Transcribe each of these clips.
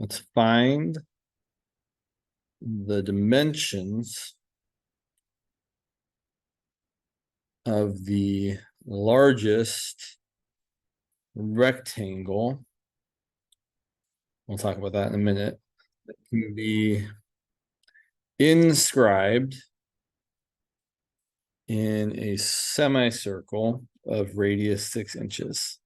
Let's find the dimensions of the largest rectangle. We'll talk about that in a minute. That can be inscribed in a semicircle of radius 6 inches.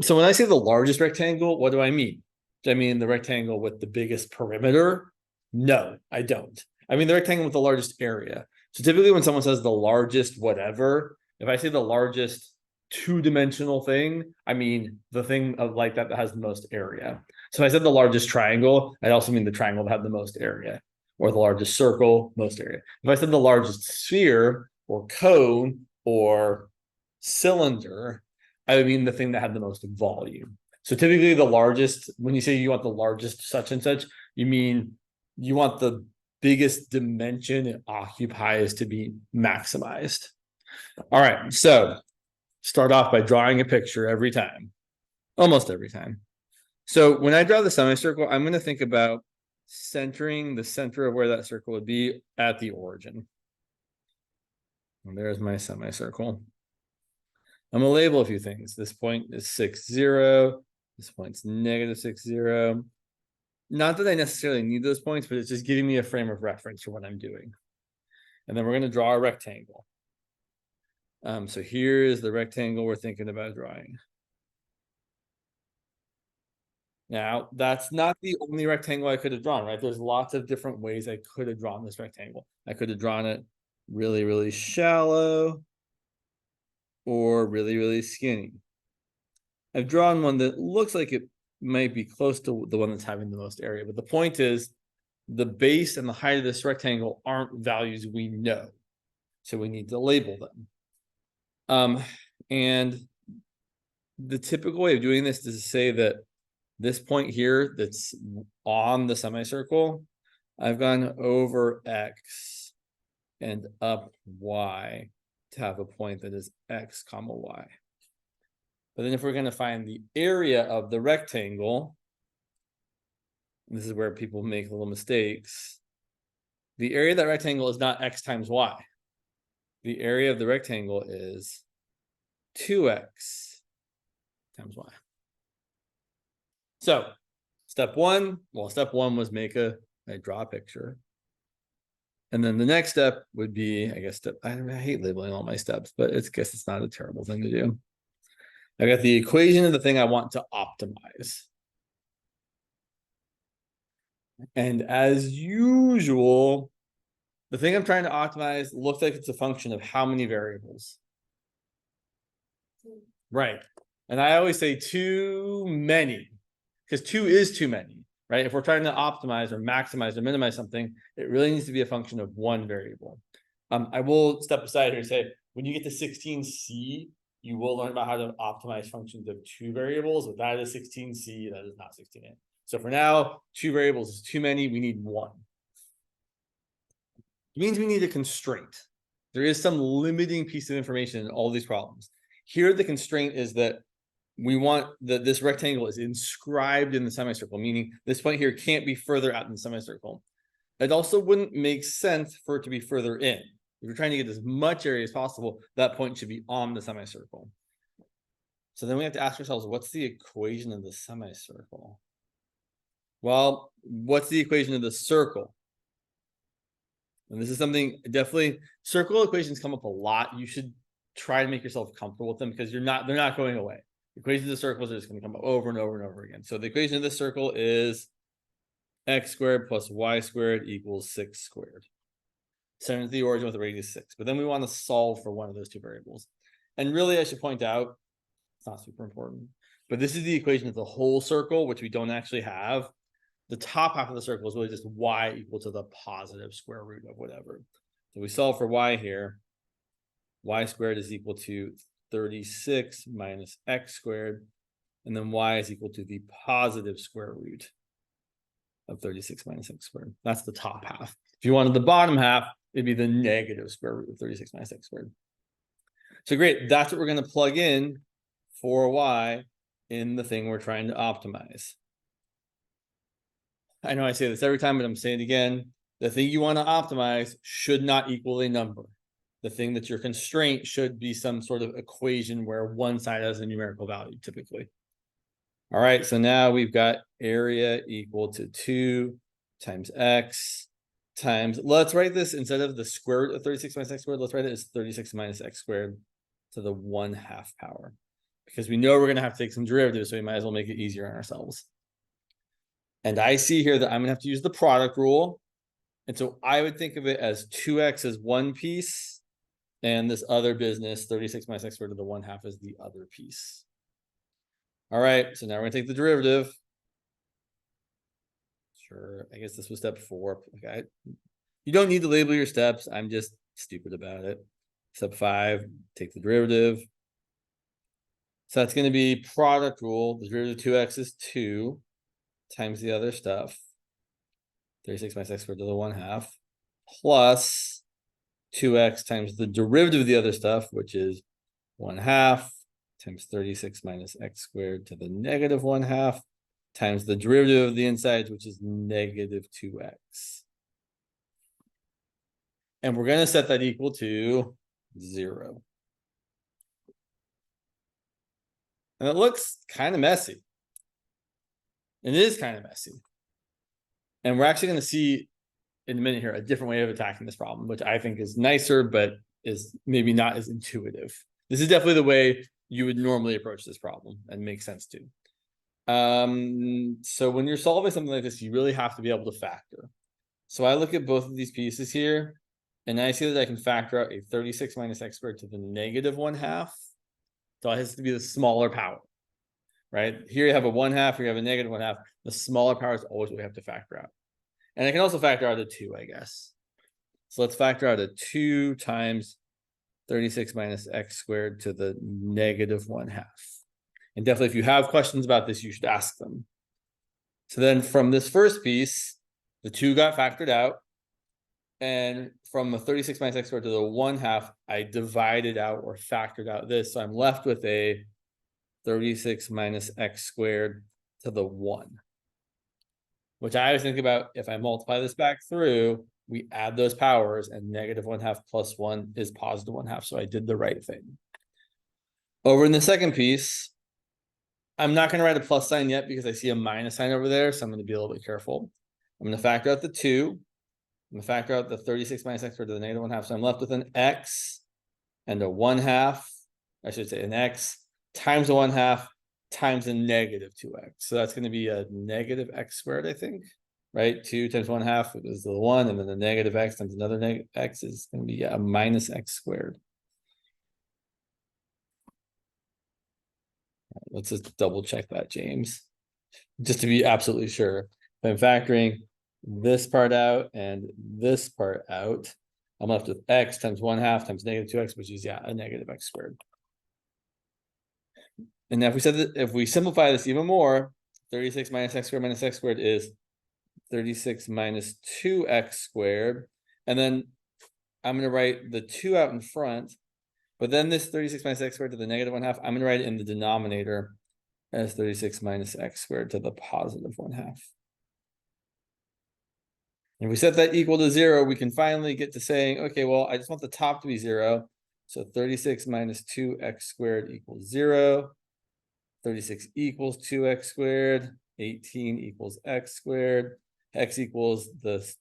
So when I say the largest rectangle, what do I mean? Do I mean the rectangle with the biggest perimeter? No, I don't. I mean the rectangle with the largest area. So typically when someone says the largest whatever, if I say the largest two-dimensional thing, I mean the thing of like that has the most area. So if I said the largest triangle, I also mean the triangle that had the most area, or the largest circle, most area. If I said the largest sphere or cone or cylinder, I would mean the thing that had the most volume. So typically the largest, when you say you want the largest such and such, you mean you want the biggest dimension it occupies to be maximized. All right, so start off by drawing a picture every time, almost every time. So when I draw the semicircle, I'm going to think about centering the center of where that circle would be at the origin. And there's my semicircle. I'm going to label a few things. This point is 6, 0. This point's negative 6, 0. Not that I necessarily need those points, but it's just giving me a frame of reference for what I'm doing. And then we're going to draw a rectangle. So here's the rectangle we're thinking about drawing. Now, that's not the only rectangle I could have drawn, right? There's lots of different ways I could have drawn this rectangle. I could have drawn it really, really shallow or really, really skinny. I've drawn one that looks like it might be close to the one that's having the most area, but the point is the base and the height of this rectangle aren't values we know, so we need to label them. And the typical way of doing this is to say that this point here that's on the semicircle, I've gone over x and up y to have a point that is x comma y. But then if we're going to find the area of the rectangle, this is where people make little mistakes. The area of that rectangle is not x times y. The area of the rectangle is 2x times y. So step one was I draw a picture. And then the next step would be, I guess, I hate labeling all my steps, but I guess it's not a terrible thing to do. I got the equation of the thing I want to optimize. And as usual, the thing I'm trying to optimize looks like it's a function of how many variables. Right. And I always say too many, because 2 is too many, right? If we're trying to optimize or maximize or minimize something, it really needs to be a function of one variable. I will step aside here and say, when you get to 16C, you will learn about how to optimize functions of 2 variables. But that is 16C, that is not 16A. So for now, 2 variables is too many. We need 1. It means we need a constraint. There is some limiting piece of information in all these problems. Here, the constraint is that we want that this rectangle is inscribed in the semicircle, meaning this point here can't be further out in the semicircle. It also wouldn't make sense for it to be further in. If you're trying to get as much area as possible, that point should be on the semicircle. So then we have to ask ourselves, what's the equation of the semicircle? Well, what's the equation of the circle? And this is something definitely, circle equations come up a lot. You should try to make yourself comfortable with them because they're not going away. Equations of circles are just going to come up over and over and over again. So the equation of this circle is x squared plus y squared equals 6 squared. Center to the origin with a radius 6. But then we want to solve for one of those 2 variables. And really, I should point out, it's not super important, but this is the equation of the whole circle, which we don't actually have. The top half of the circle is really just y equal to the positive square root of whatever. So we solve for y here. Y squared is equal to 36 minus x squared. And then y is equal to the positive square root of 36 minus x squared. That's the top half. If you wanted the bottom half, it'd be the negative square root of 36 minus x squared. So great, that's what we're going to plug in for y in the thing we're trying to optimize. I know I say this every time, but I'm saying it again. The thing you want to optimize should not equal a number. The thing that's your constraint should be some sort of equation where one side has a numerical value, typically. All right, so now we've got area equal to 2 times x times, let's write this instead of the square root of 36 minus x squared, let's write it as 36 minus x squared to the 1/2 power. Because we know we're going to have to take some derivatives, so we might as well make it easier on ourselves. And I see here that I'm going to have to use the product rule. And so I would think of it as 2x as one piece, and this other business, 36 minus x squared to the 1/2 is the other piece. All right, so now we're going to take the derivative. Sure, I guess this was step 4. Okay, you don't need to label your steps. I'm just stupid about it. Step 5, take the derivative. So that's going to be product rule. The derivative of 2x is 2 times the other stuff. 36 minus x squared to the 1/2 plus 2x times the derivative of the other stuff, which is 1/2 times 36 minus x squared to the negative 1/2 times the derivative of the insides, which is negative 2x. And we're going to set that equal to 0. And it looks kind of messy. It is kind of messy. And we're actually going to see in a minute here a different way of attacking this problem, which I think is nicer, but is maybe not as intuitive. This is definitely the way you would normally approach this problem and make sense too. So when you're solving something like this, you really have to be able to factor. So I look at both of these pieces here, and I see that I can factor out a 36 minus x squared to the negative 1/2. So it has to be the smaller power, right? Here you have a 1/2, here you have a negative 1/2. The smaller power is always what we have to factor out. And I can also factor out a 2, I guess. So let's factor out a 2 times 36 minus x squared to the negative 1/2. And definitely, if you have questions about this, you should ask them. So then from this first piece, the 2 got factored out. And from the 36 minus x squared to the 1/2, I divided out or factored out this. So I'm left with a 36 minus x squared to the 1. Which I always think about, if I multiply this back through, we add those powers, and negative 1/2 plus 1 is positive 1/2. So I did the right thing. Over in the second piece, I'm not going to write a plus sign yet because I see a minus sign over there. So I'm going to be a little bit careful. I'm going to factor out the 2. I'm going to factor out the 36 minus x squared to the negative 1/2. So I'm left with an x and a 1/2. I should say an x times a 1/2 times a negative 2x. So that's going to be a negative x squared, I think, right? 2 times 1/2 is the 1, and then the negative x times another negative x is going to be a minus x squared. Let's just double check that, James, just to be absolutely sure. If I'm factoring this part out and this part out, I'm left with x times 1/2 times negative 2x, which is, a negative x squared. And now if we said that, if we simplify this even more, 36 minus x squared is 36 minus 2x squared. And then I'm going to write the 2 out in front. But then this 36 minus x squared to the negative 1/2, I'm going to write it in the denominator as 36 minus x squared to the positive 1/2. If we set that equal to 0, we can finally get to saying, okay, well, I just want the top to be 0. So 36 minus 2x squared equals 0. 36 equals 2x squared. 18 equals x squared. X equals the,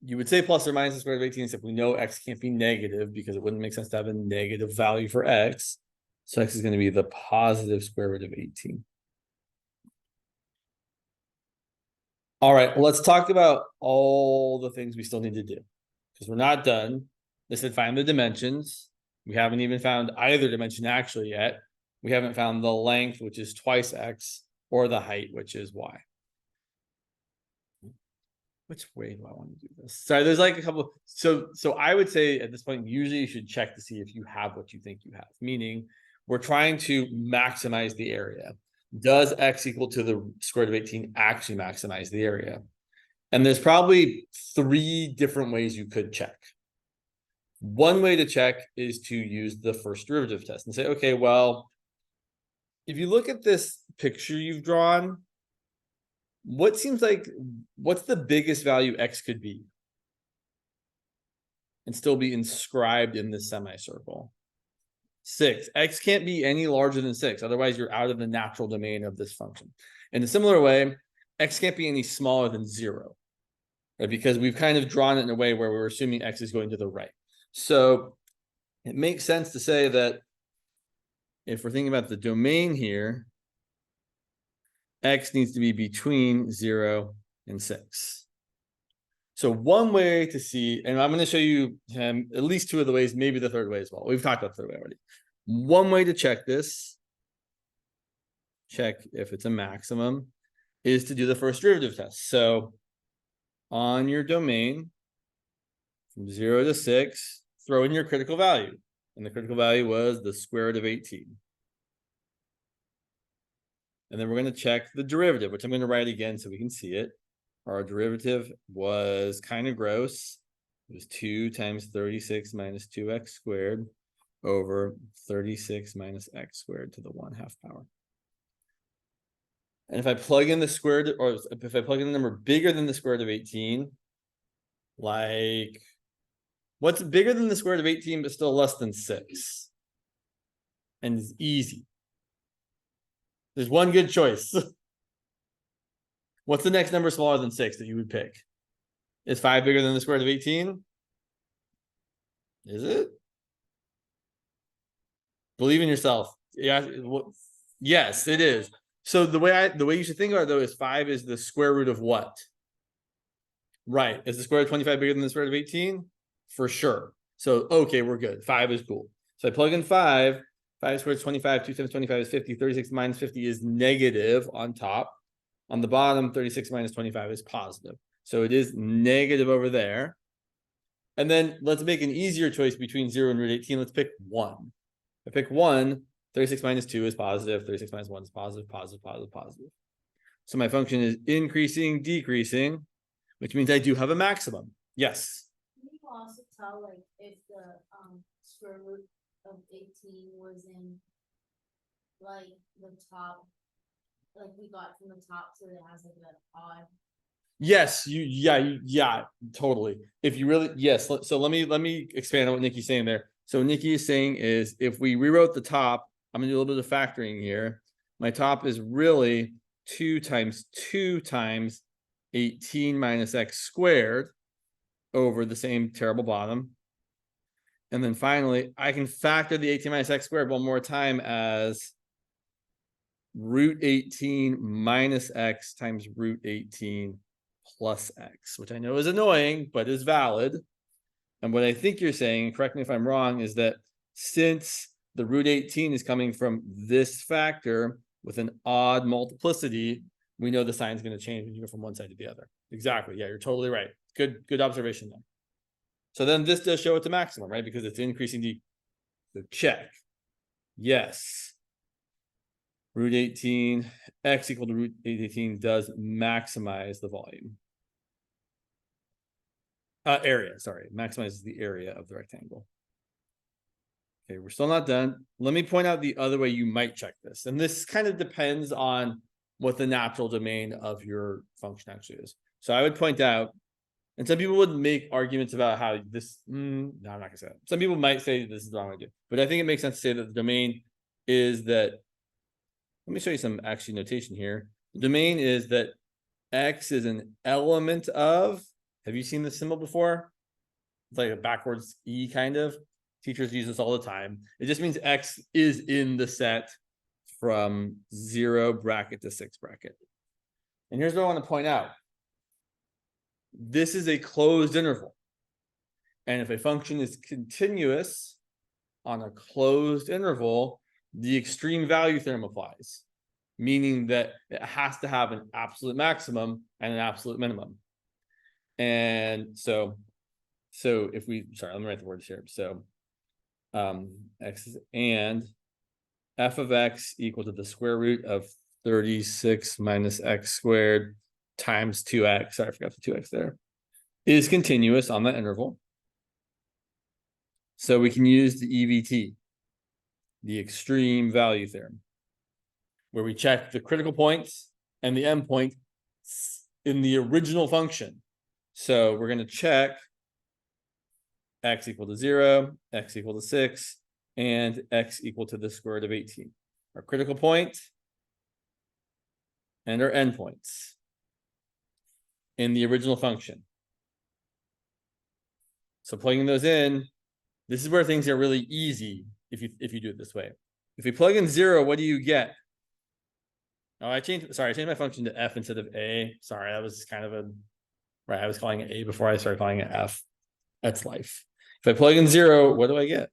you would say plus or minus the square root of 18, except we know x can't be negative because it wouldn't make sense to have a negative value for x. So x is going to be the positive square root of 18. All right, let's talk about all the things we still need to do, because we're not done. They said find the dimensions. We haven't even found either dimension actually yet. We haven't found the length, which is twice x, or the height, which is y. Which way do I want to do this? Sorry, there's like a couple. So I would say at this point, usually you should check to see if you have what you think you have. Meaning, we're trying to maximize the area. Does x equal to the square root of 18 actually maximize the area? And there's probably 3 different ways you could check. One way to check is to use the first derivative test and say, okay, well, if you look at this picture you've drawn, what's the biggest value x could be and still be inscribed in this semicircle? 6. X can't be any larger than 6. Otherwise, you're out of the natural domain of this function. In a similar way, x can't be any smaller than 0, right? Because we've kind of drawn it in a way where we're assuming x is going to the right. So it makes sense to say that if we're thinking about the domain here, x needs to be between 0 and 6. So one way to see, and I'm going to show you at least 2 of the ways, maybe the third way as well. We've talked about the third way already. One way to check this, check if it's a maximum, is to do the first derivative test. So on your domain, from 0 to 6, throw in your critical value. And the critical value was the square root of 18. And then we're going to check the derivative, which I'm going to write again so we can see it. Our derivative was kind of gross. It was 2 times 36 minus 2x squared over 36 minus x squared to the 1/2 power. And if I plug in the square root, or if I plug in a number bigger than the square root of 18, like, what's bigger than the square root of 18 but still less than 6? And it's easy. There's one good choice. What's the next number smaller than 6 that you would pick? Is 5 bigger than the square root of 18? Is it? Believe in yourself. Yeah. Yes, it is. So the way you should think about it, though, is 5 is the square root of what? Right. Is the square root of 25 bigger than the square root of 18? For sure. So, okay, we're good. 5 is cool. So I plug in 5. 5 squared is 25. 2 times 25 is 50. 36 minus 50 is negative on top. On the bottom, 36 minus 25 is positive. So it is negative over there. And then let's make an easier choice between 0 and root 18. Let's pick 1. If I pick 1, 36 minus 2 is positive. 36 minus 1 is positive, positive, positive, positive. So my function is increasing, decreasing, which means I do have a maximum. Yes? Can you also tell, like, if the square root of 18 was in, like, the top, like we got from the top, so it has like an odd. Yes, yeah, totally. If you really, yes. So let me expand on what Nikki's saying there. So what Nikki is saying is, if we rewrote the top, I'm gonna do a little bit of factoring here. My top is really 2 times 2 times 18 minus x squared over the same terrible bottom. And then finally, I can factor the 18 minus x squared one more time as root 18 minus x times root 18 plus x, which I know is annoying, but is valid. And what I think you're saying, correct me if I'm wrong, is that since the root 18 is coming from this factor with an odd multiplicity, we know the sign is going to change when you go from one side to the other. Exactly. Yeah, you're totally right. Good observation there. So then this does show it's a maximum, right? Because it's increasing the check. Yes. Root 18, x equal to root 18 does maximize the volume. Area, sorry. Maximizes the area of the rectangle. Okay, we're still not done. Let me point out the other way you might check this. And this kind of depends on what the natural domain of your function actually is. So I would point out, and some people would make arguments about how this, no, I'm not gonna say that. Some people might say this is the wrong way to do it, but I think it makes sense to say that the domain is that, let me show you some actually notation here. The domain is that x is an element of, have you seen this symbol before? It's like a backwards E kind of. Teachers use this all the time. It just means x is in the set from 0 bracket to 6 bracket. And here's what I want to point out. This is a closed interval. And if a function is continuous on a closed interval, the extreme value theorem applies, meaning that it has to have an absolute maximum and an absolute minimum. And so if we, sorry, let me write the words here. So x is, and f of x equal to the square root of 36 minus x squared times 2x, sorry, I forgot the 2x there, is continuous on that interval. So we can use the EVT, the extreme value theorem, where we check the critical points and the endpoint in the original function. So we're going to check x equal to 0, x equal to 6, and x equal to the square root of 18. Our critical point and our endpoints in the original function. So plugging those in, this is where things are really easy if you do it this way. If we plug in 0, what do you get? Oh, I changed my function to f instead of a. Sorry, that was kind of I was calling it a before I started calling it f. That's life. If I plug in 0, what do I get?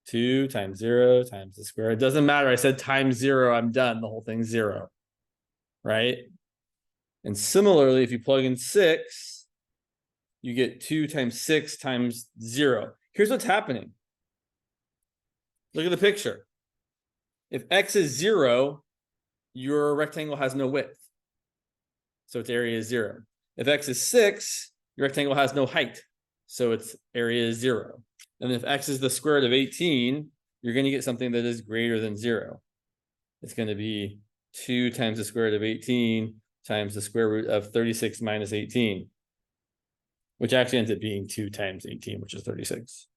Two times 0 times the square. It doesn't matter. I said times 0. I'm done. The whole thing's 0. Right? And similarly, if you plug in 6, you get 2 times 6 times 0. Here's what's happening. Look at the picture. If x is 0, your rectangle has no width. So its area is 0. If x is 6, your rectangle has no height. So its area is 0. And if x is the square root of 18, you're going to get something that is greater than 0. It's going to be 2 times the square root of 18 times the square root of 36 minus 18, which actually ends up being 2 times 18, which is 36.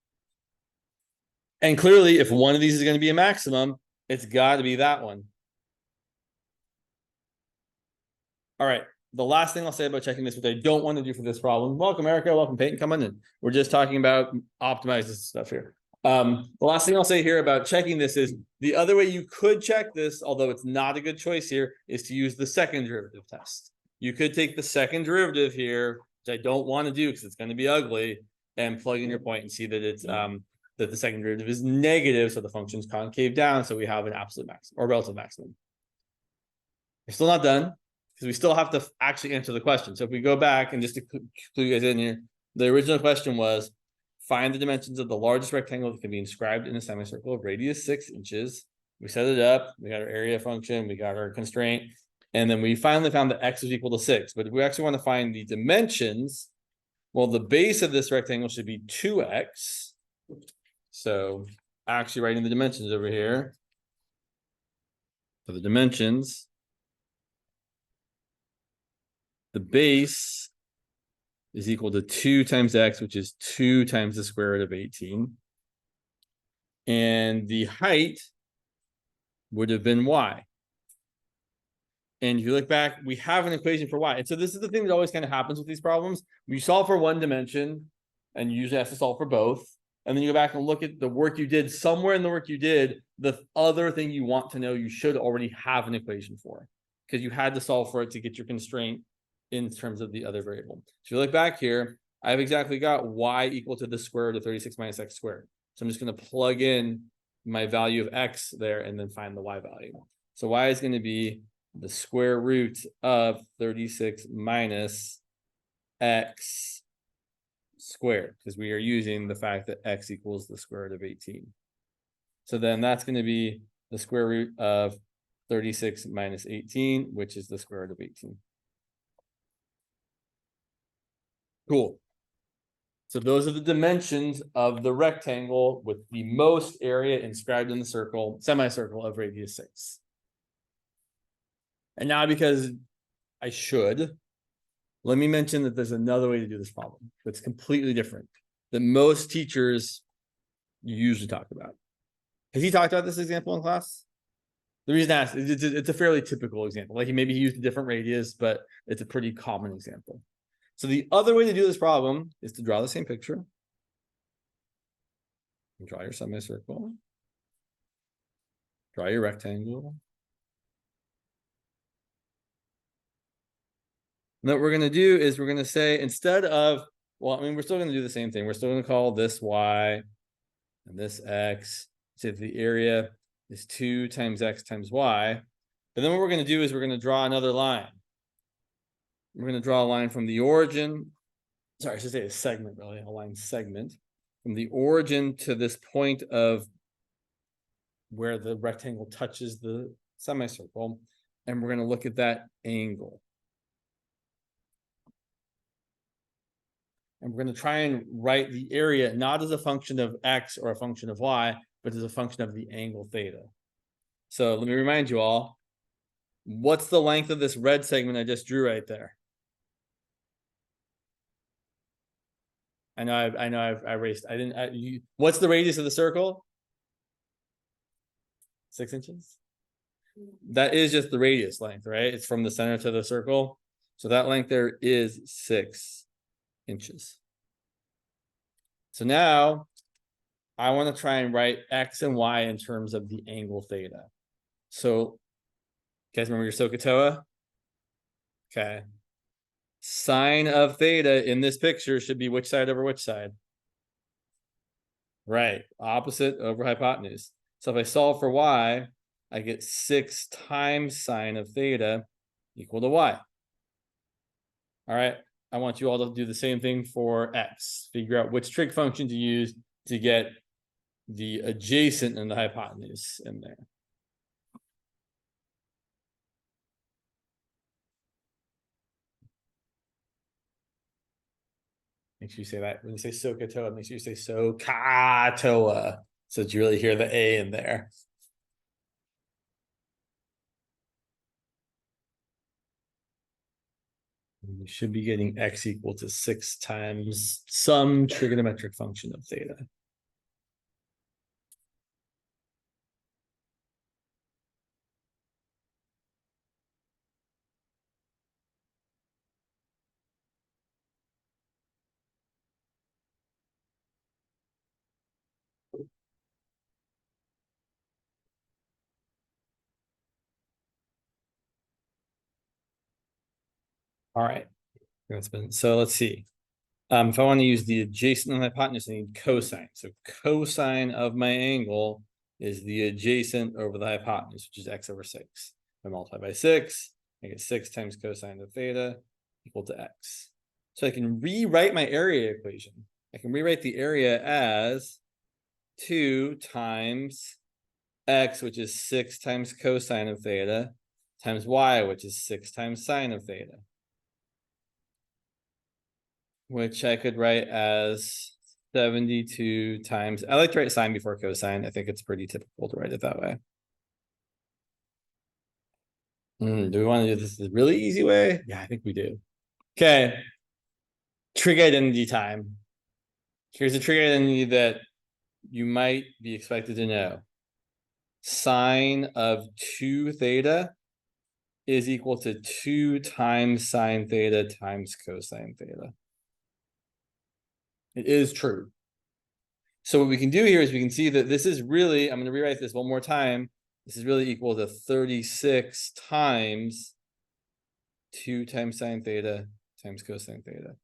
And clearly, if one of these is going to be a maximum, it's got to be that one. All right. The last thing I'll say about checking this, which I don't want to do for this problem. Welcome, Erica. Welcome, Peyton. Come on in. We're just talking about optimizing stuff here. The last thing I'll say here about checking this is the other way you could check this, although it's not a good choice here, is to use the second derivative test. You could take the second derivative here, which I don't want to do because it's going to be ugly, and plug in your point and see that it's that the second derivative is negative, so the function's concave down, so we have an absolute maximum or relative maximum. We're still not done because we still have to actually answer the question. So if we go back and just to clue you guys in here, the original question was find the dimensions of the largest rectangle that can be inscribed in a semicircle of radius 6 inches. We set it up. We got our area function. We got our constraint. And then we finally found that x is equal to 6. But if we actually want to find the dimensions, well, the base of this rectangle should be 2x. So actually writing the dimensions over here. For the dimensions, the base is equal to 2 times x, which is 2 times the square root of 18. And the height would have been y. And if you look back, we have an equation for y. And so this is the thing that always kind of happens with these problems. You solve for one dimension, and you usually have to solve for both. And then you go back and look at the work you did. Somewhere in the work you did, the other thing you want to know, you should already have an equation for, because you had to solve for it to get your constraint in terms of the other variable. So if you look back here, I've exactly got y equal to the square root of 36 minus x squared. So I'm just going to plug in my value of x there and then find the y value. So y is going to be the square root of 36 minus x squared, because we are using the fact that x equals the square root of 18. So then that's going to be the square root of 36 minus 18, which is the square root of 18. Cool. So those are the dimensions of the rectangle with the most area inscribed in the circle, semicircle of radius 6. And now, because I should, let me mention that there's another way to do this problem that's completely different that most teachers usually talk about. Has he talked about this example in class? The reason I asked, it's a fairly typical example. Like maybe he used a different radius, but it's a pretty common example. So the other way to do this problem is to draw the same picture. And draw your semicircle. Draw your rectangle. And what we're going to do is we're going to say, instead of, well, I mean, we're still going to do the same thing. We're still going to call this y and this x. Say the area is 2 times x times y. But then what we're going to do is we're going to draw another line. We're going to draw a line from the origin. Sorry, I should say a segment, really, a line segment. From the origin to this point of where the rectangle touches the semicircle. And we're going to look at that angle. And we're going to try and write the area not as a function of x or a function of y, but as a function of the angle theta. So let me remind you all, what's the length of this red segment I just drew right there? I know I erased. What's the radius of the circle? 6 inches. That is just the radius length, right? It's from the center to the circle. So that length there is 6 inches. So now I want to try and write x and y in terms of the angle theta. So, you guys remember your SOHCAHTOA? Okay. Sine of theta in this picture should be which side over which side? Right, opposite over hypotenuse. So if I solve for y, I get 6 times sine of theta equal to y. All right, I want you all to do the same thing for x. Figure out which trig function to use to get the adjacent and the hypotenuse in there. Make sure you say that. When you say SOHCAHTOA, make sure you say SOHCAHTOA, so that you really hear the A in there. You should be getting x equal to 6 times some trigonometric function of theta. All right. So let's see. If I want to use the adjacent and hypotenuse, I need cosine. So cosine of my angle is the adjacent over the hypotenuse, which is x over 6. If I multiply by 6, I get 6 times cosine of theta equal to x. So I can rewrite my area equation. I can rewrite the area as 2 times x, which is 6 times cosine of theta, times y, which is 6 times sine of theta. Which I could write as 72 times. I like to write sine before cosine. I think it's pretty typical to write it that way. Do we want to do this the really easy way? Yeah, I think we do. Okay. Trig identity time. Here's a trig identity that you might be expected to know. Sine of 2 theta is equal to 2 times sine theta times cosine theta. It is true. So what we can do here is we can see that this is really, I'm going to rewrite this one more time. This is really equal to 36 times 2 times sine theta times cosine theta.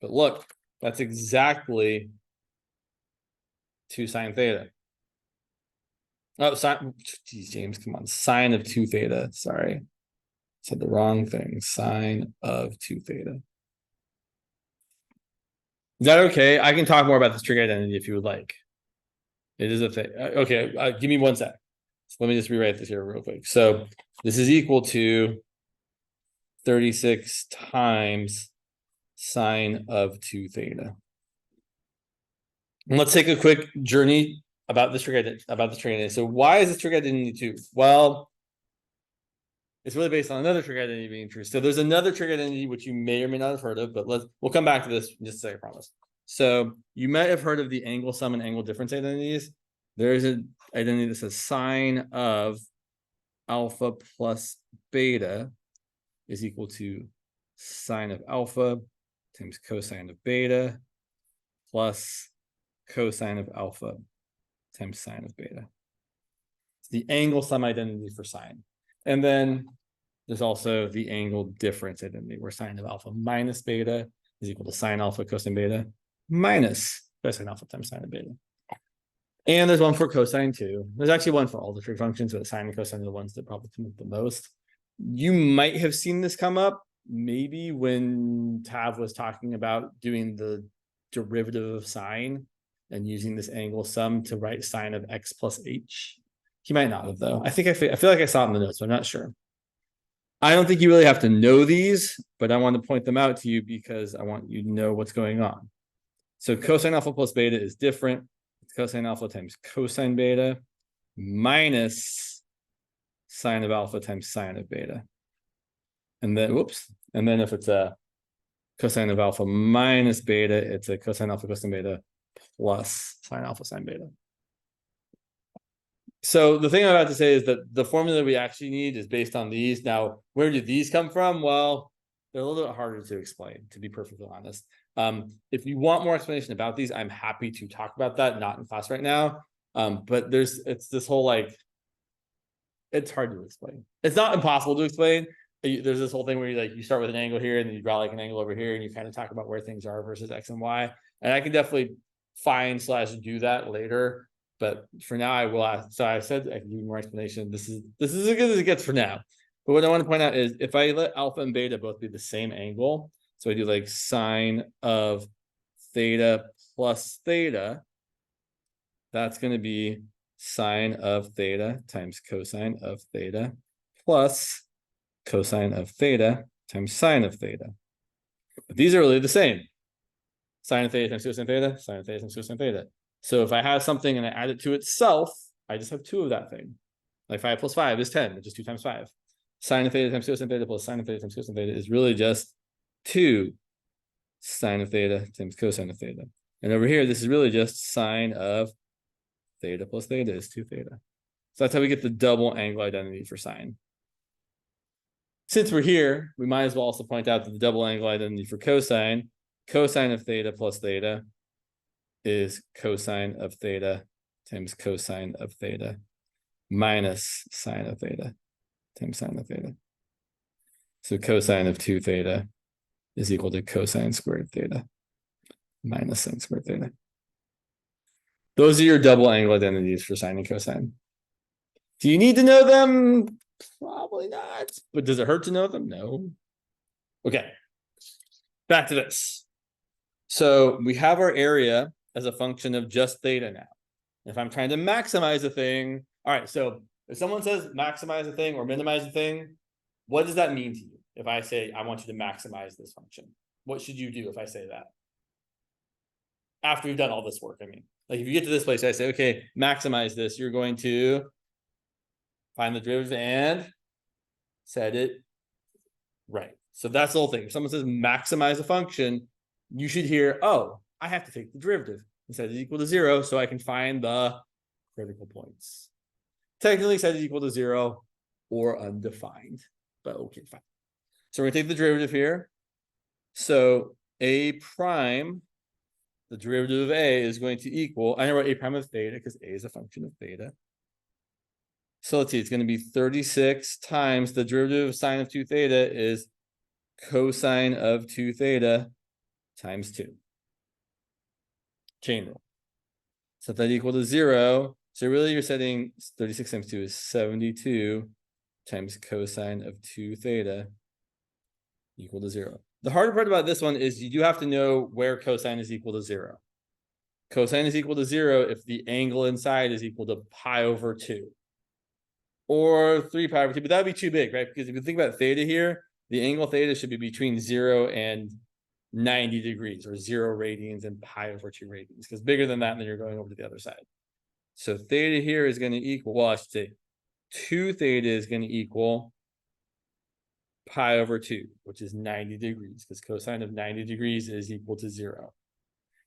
But look, that's exactly 2 sine theta. Oh, sine, geez, James, come on. Sine of 2 theta, sorry. Said the wrong thing. Sine of 2 theta. Is that okay? I can talk more about this trig identity if you would like. It is a thing. Okay, give me 1 sec. So let me just rewrite this here real quick. So this is equal to 36 times sine of 2 theta. And let's take a quick journey about this trig identity. So why is this trig identity 2? Well, it's really based on another trig identity being true. So there's another trig identity which you may or may not have heard of, but we'll come back to this in just a second, I promise. So you might have heard of the angle sum and angle difference identities. There's an identity that says sine of alpha plus beta is equal to sine of alpha times cosine of beta plus cosine of alpha times sine of beta. It's the angle sum identity for sine. And then there's also the angle difference identity where sine of alpha minus beta is equal to sine alpha cosine beta minus cosine alpha times sine of beta. And there's one for cosine too. There's actually one for all the trig functions, but sine and cosine are the ones that probably come up the most. You might have seen this come up maybe when Tav was talking about doing the derivative of sine and using this angle sum to write sine of x plus h. He might not have though. I feel like I saw it in the notes, but I'm not sure. I don't think you really have to know these, but I want to point them out to you because I want you to know what's going on. So cosine alpha plus beta is different. It's cosine alpha times cosine beta minus sine of alpha times sine of beta. And then, whoops. And then if it's a cosine of alpha minus beta, it's a cosine alpha cosine beta plus sine alpha sine beta. So the thing I'm about to say is that the formula we actually need is based on these. Now, where did these come from? Well, they're a little bit harder to explain, to be perfectly honest. If you want more explanation about these, I'm happy to talk about that, not in class right now. But it's this whole like, it's hard to explain. It's not impossible to explain. There's this whole thing where you start with an angle here and then you draw like an angle over here and you kind of talk about where things are versus X and Y. And I can definitely find/do that later. But for now, I will ask. So I said I can give you more explanation. This is as good as it gets for now. But what I want to point out is if I let alpha and beta both be the same angle, so I do like sine of theta plus theta, that's going to be sine of theta times cosine of theta plus cosine of theta times sine of theta. But these are really the same. Sine of theta times cosine theta, sine of theta times cosine theta. So if I have something and I add it to itself, I just have two of that thing. Like 5 plus 5 is 10, which is 2 times 5. Sine of theta times cosine theta plus sine of theta times cosine theta is really just 2 sine of theta times cosine of theta. And over here, this is really just sine of theta plus theta is 2 theta. So that's how we get the double angle identity for sine. Since we're here, we might as well also point out that the double angle identity for cosine of theta plus theta is cosine of theta times cosine of theta minus sine of theta times sine of theta. So cosine of 2 theta is equal to cosine squared theta minus sine squared theta. Those are your double angle identities for sine and cosine. Do you need to know them? Probably not. But does it hurt to know them? No. Okay. Back to this. So we have our area as a function of just theta now. If I'm trying to maximize a thing, all right, so if someone says maximize a thing or minimize a thing, what does that mean to you? If I say, I want you to maximize this function, what should you do if I say that? After we've done all this work, I mean, like if you get to this place, I say, okay, maximize this, you're going to find the derivative and set it right. So that's the whole thing. If someone says maximize a function, you should hear, oh, I have to take the derivative and set it equal to 0 so I can find the critical points. Technically set it equal to 0 or undefined, but okay, fine. So we're going to take the derivative here. So a prime, the derivative of a is going to equal, I wrote a prime of theta because a is a function of theta. So let's see, it's going to be 36 times the derivative of sine of 2 theta is cosine of 2 theta times 2. Chain rule. Set that equal to 0. So really you're setting 36 times 2 is 72 times cosine of 2 theta equal to 0. The harder part about this one is you do have to know where cosine is equal to 0. Cosine is equal to 0 if the angle inside is equal to pi over 2. Or 3 pi over 2, but that would be too big, right? Because if you think about theta here, the angle theta should be between 0 and 90 degrees, or 0 radians and pi over 2 radians. Because bigger than that, then you're going over to the other side. So theta here is going to equal, well, I should say 2 theta is going to equal pi over 2, which is 90 degrees, because cosine of 90 degrees is equal to 0.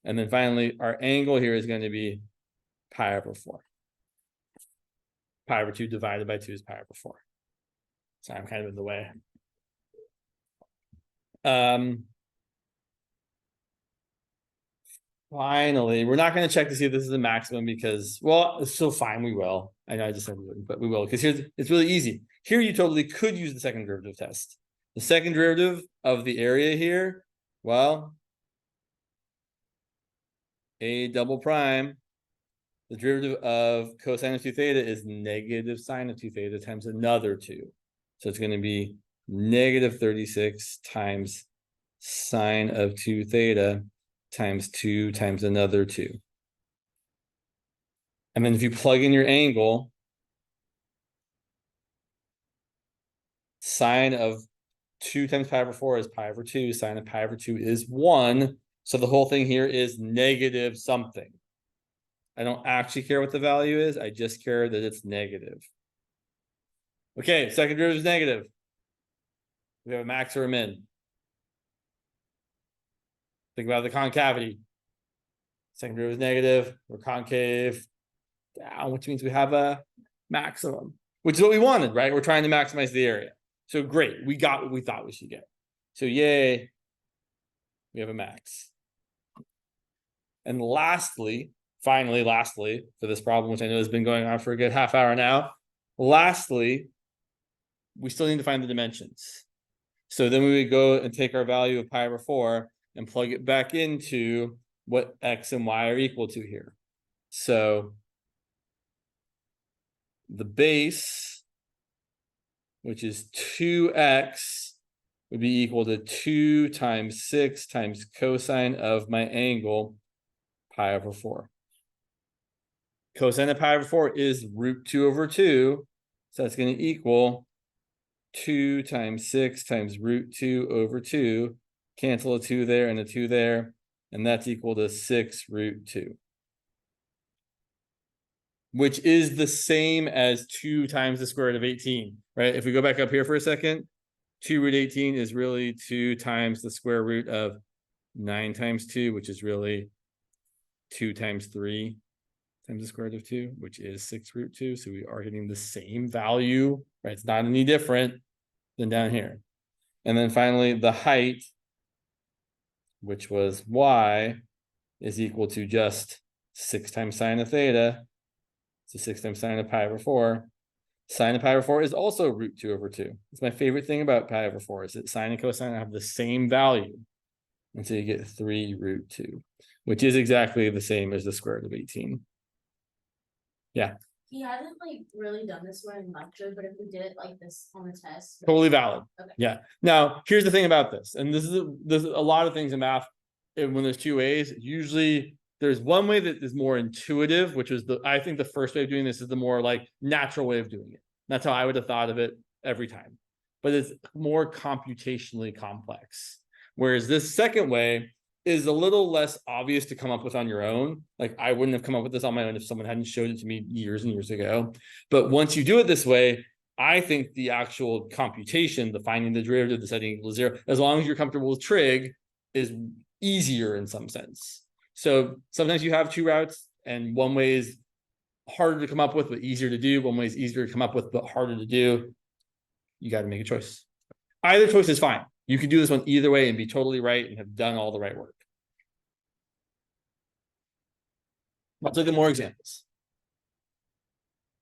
And then finally, our angle here is going to be pi over 4. Pi over 2 divided by 2 is pi over 4. So I'm kind of in the way. Finally, we're not going to check to see if this is the maximum because, well, it's so fine, we will. I know I just said we wouldn't, but we will, because it's really easy. Here you totally could use the second derivative test. The second derivative of the area here, well, a double prime, the derivative of cosine of 2 theta is negative sine of 2 theta times another 2. So it's going to be negative 36 times sine of 2 theta times 2 times another 2. And then if you plug in your angle, Sine of 2 times pi over 4 is pi over 2. Sine of pi over 2 is 1. So the whole thing here is negative something. I don't actually care what the value is. I just care that it's negative. Okay, second derivative is negative. We have a max or a min. Think about the concavity. Second derivative is negative. We're concave down, which means we have a maximum, which is what we wanted, right? We're trying to maximize the area. So great. We got what we thought we should get. So yay, we have a max. And lastly, finally, for this problem, which I know has been going on for a good half hour now, lastly, we still need to find the dimensions. So then we would go and take our value of pi over 4 and plug it back into what x and y are equal to here. So the base, which is 2x, would be equal to 2 times 6 times cosine of my angle, pi over 4. Cosine of pi over 4 is root 2 over 2. So that's going to equal 2 times 6 times root 2 over 2. Cancel a 2 there and a 2 there. And that's equal to 6 root 2. Which is the same as 2 times the square root of 18, right? If we go back up here for a second, 2 root 18 is really 2 times the square root of 9 times 2, which is really 2 times 3 times the square root of 2, which is 6 root 2. So we are getting the same value, right? It's not any different than down here. And then finally, the height, which was y, is equal to just 6 times sine of theta. So 6 times sine of pi over 4. Sine of pi over 4 is also root 2 over 2. It's my favorite thing about pi over 4 is that sine and cosine have the same value. And so you get 3 root 2, which is exactly the same as the square root of 18. Yeah. He hasn't like really done this one in lecture, but if we did it like this on the test. Totally valid. Okay. Yeah. Now, here's the thing about this, and this is there's a lot of things in math. And when there's two ways, usually there's one way that is more intuitive, which is I think the first way of doing this is the more like natural way of doing it. That's how I would have thought of it every time. But it's more computationally complex. Whereas this second way is a little less obvious to come up with on your own. Like I wouldn't have come up with this on my own if someone hadn't showed it to me years and years ago. But once you do it this way, I think the actual computation, the finding the derivative, the setting equal to 0, as long as you're comfortable with trig, is easier in some sense. So sometimes you have two routes, and one way is harder to come up with, but easier to do. One way is easier to come up with, but harder to do. You got to make a choice. Either choice is fine. You can do this one either way and be totally right and have done all the right work. Let's look at more examples.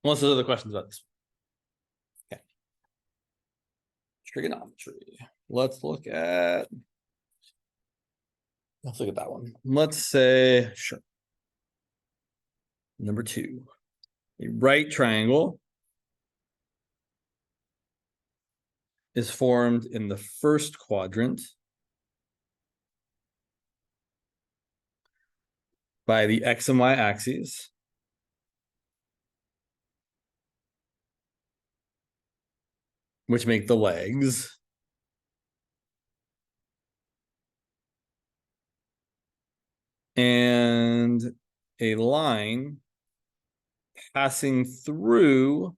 Unless there's other questions about this. Okay. Trigonometry. Let's look at that one. Let's say, sure. Number 2, a right triangle is formed in the first quadrant by the x and y axes, which make the legs, and a line passing through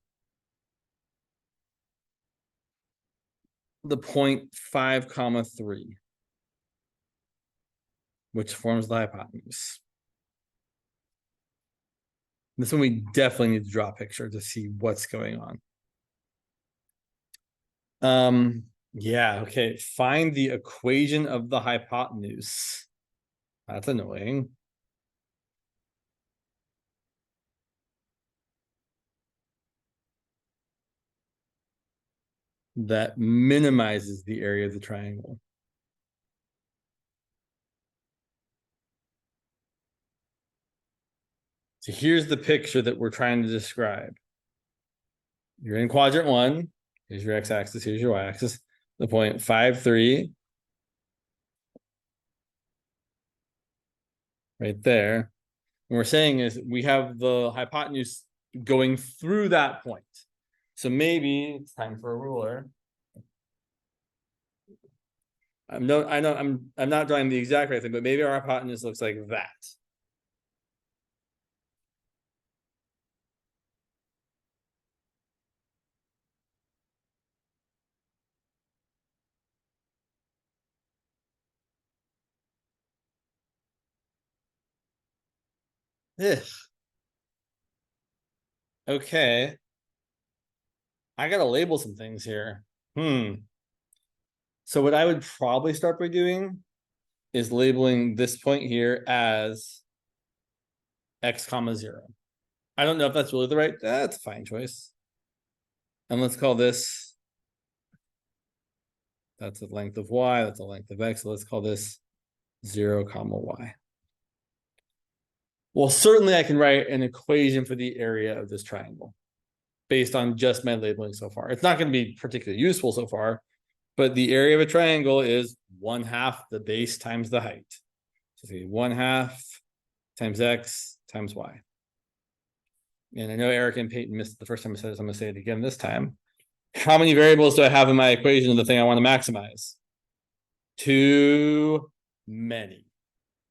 the point 5, 3, which forms the hypotenuse. This one we definitely need to draw a picture to see what's going on. Yeah, okay. Find the equation of the hypotenuse. That's annoying. That minimizes the area of the triangle. So here's the picture that we're trying to describe. You're in quadrant 1. Here's your x-axis, here's your y-axis. The point 5, 3. Right there. And we're saying is we have the hypotenuse going through that point. So maybe it's time for a ruler. I'm not drawing the exact right thing, but maybe our hypotenuse looks like that. Ugh. Okay. I gotta label some things here. So what I would probably start by doing is labeling this point here as x comma 0. I don't know if that's really the right, that's a fine choice. And let's call this, that's the length of y, that's the length of x, so let's call this 0 comma y. Well, certainly I can write an equation for the area of this triangle based on just my labeling so far. It's not going to be particularly useful so far, but the area of a triangle is 1/2 the base times the height. So see 1/2 times x times y. And I know Eric and Peyton missed the first time I said this, I'm going to say it again this time. How many variables do I have in my equation of the thing I want to maximize? Too many,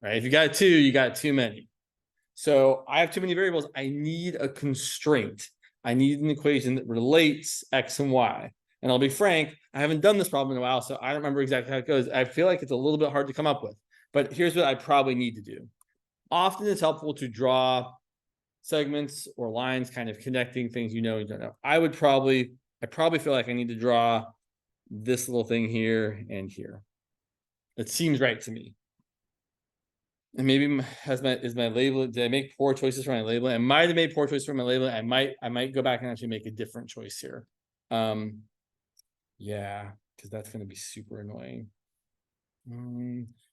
right? If you got 2, you got too many. So I have too many variables. I need a constraint. I need an equation that relates x and y. And I'll be frank, I haven't done this problem in a while, so I don't remember exactly how it goes. I feel like it's a little bit hard to come up with. But here's what I probably need to do. Often it's helpful to draw segments or lines kind of connecting things you know and don't know. I probably feel like I need to draw this little thing here and here. It seems right to me. And maybe is my label, did I make poor choices for my labeling? I might have made poor choices for my labeling. I might go back and actually make a different choice here. Yeah, because that's going to be super annoying.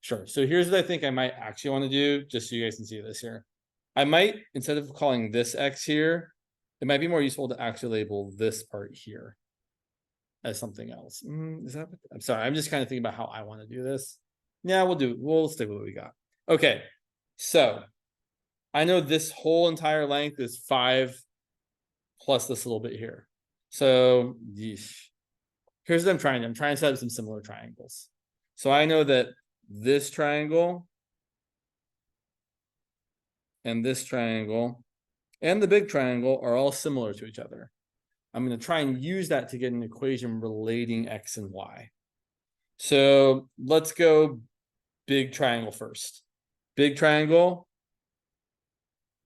Sure. So here's what I think I might actually want to do, just so you guys can see this here. I might, instead of calling this x here, it might be more useful to actually label this part here as something else. Is that? I'm sorry. I'm just kind of thinking about how I want to do this. Yeah, we'll stick with what we got. Okay, so I know this whole entire length is 5 plus this little bit here. So here's what I'm trying to set up some similar triangles. So I know that this triangle and this triangle and the big triangle are all similar to each other. I'm going to try and use that to get an equation relating x and y. So let's go big triangle first. Big triangle,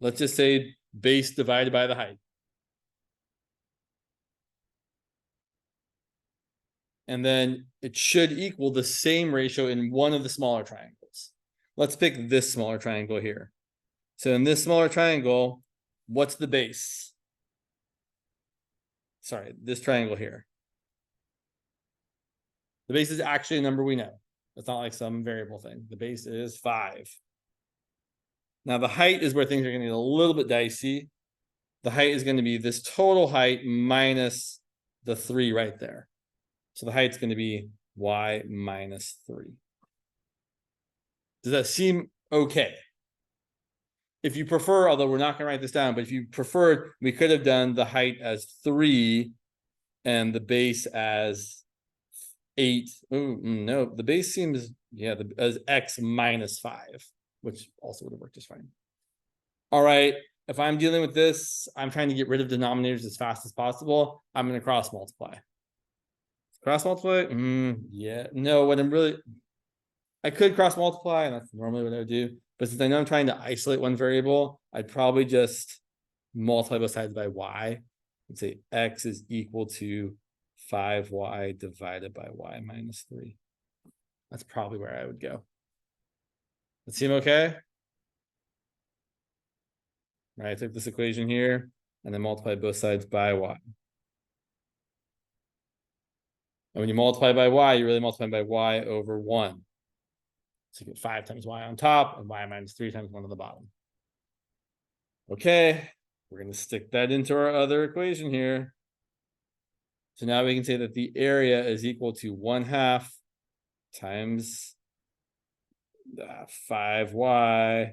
let's just say base divided by the height. And then it should equal the same ratio in one of the smaller triangles. Let's pick this smaller triangle here. So in this smaller triangle, what's the base? Sorry, this triangle here. The base is actually a number we know. It's not like some variable thing. The base is 5. Now the height is where things are going to get a little bit dicey. The height is going to be this total height minus the 3 right there. So the height's going to be y minus 3. Does that seem okay? If you prefer, although we're not going to write this down, but if you preferred, we could have done the height as 3 and the base as 8. Oh, no, the base seems, yeah, as x minus 5, which also would have worked just fine. All right, if I'm dealing with this, I'm trying to get rid of denominators as fast as possible. I'm going to cross multiply. Cross multiply? Yeah, no, I could cross multiply, and that's normally what I would do. But since I know I'm trying to isolate one variable, I'd probably just multiply both sides by y and say x is equal to 5y divided by y minus 3. That's probably where I would go. That seem okay? All right, I took this equation here and then multiply both sides by y. And when you multiply by y, you really multiply by y over 1. So you get 5 times y on top and y minus 3 times 1 on the bottom. Okay, we're going to stick that into our other equation here. So now we can say that the area is equal to 1/2 times 5y